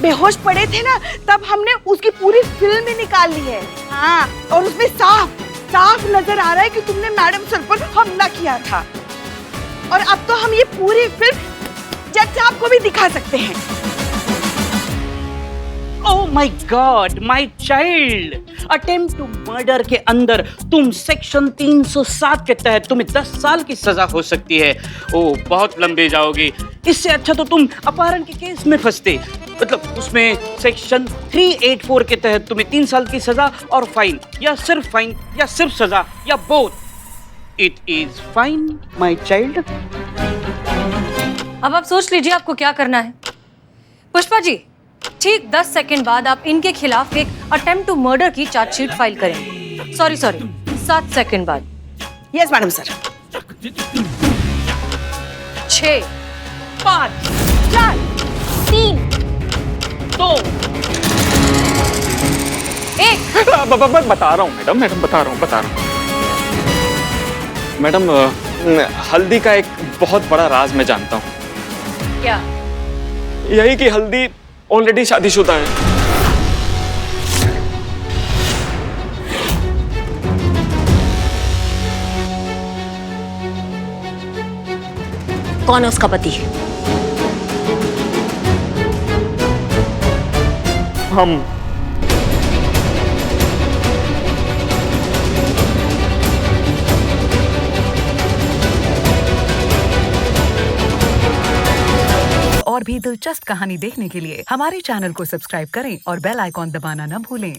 बेहोश पड़े थे ना, तब हमने उसकी पूरी फिल्म ही निकाल ली है। हाँ, और उसमें साफ साफ नजर आ रहा है कि तुमने मैडम सर पर हमला किया था। और अब तो हम ये पूरी फिल्म जज साहब को भी दिखा सकते हैं। Oh my god, my child, attempt to murder के अंदर तुम सेक्शन 307 के तहत तुम्हें 10 साल की सजा हो सकती है। ओह, बहुत लंबे जाओगे। इससे अच्छा तो तुम अपहरण के केस में फंसते, मतलब उसमें सेक्शन 384 के तहत तुम्हें 3 साल की सजा और फाइन, या सिर्फ सजा, या both. It is fine my child. अब आप सोच लीजिए आपको क्या करना है। पुष्पा जी, ठीक 10 सेकंड बाद आप इनके खिलाफ एक अटेम्प्ट टू मर्डर की चार्जशीट फाइल करेंगे। सॉरी 7 सेकंड बाद। Yes madam sir. 6 5 4 3 2 1। बता रहा हूँ मैडम, बता रहा हूँ मैडम। हल्दी का एक बहुत बड़ा राज मैं जानता हूँ। क्या? यही कि हल्दी ऑलरेडी शादीशुदा है। कौन है उसका पति? हम। और भी दिलचस्प कहानी देखने के लिए हमारे चैनल को सब्सक्राइब करें और बेल आइकॉन दबाना न भूलें।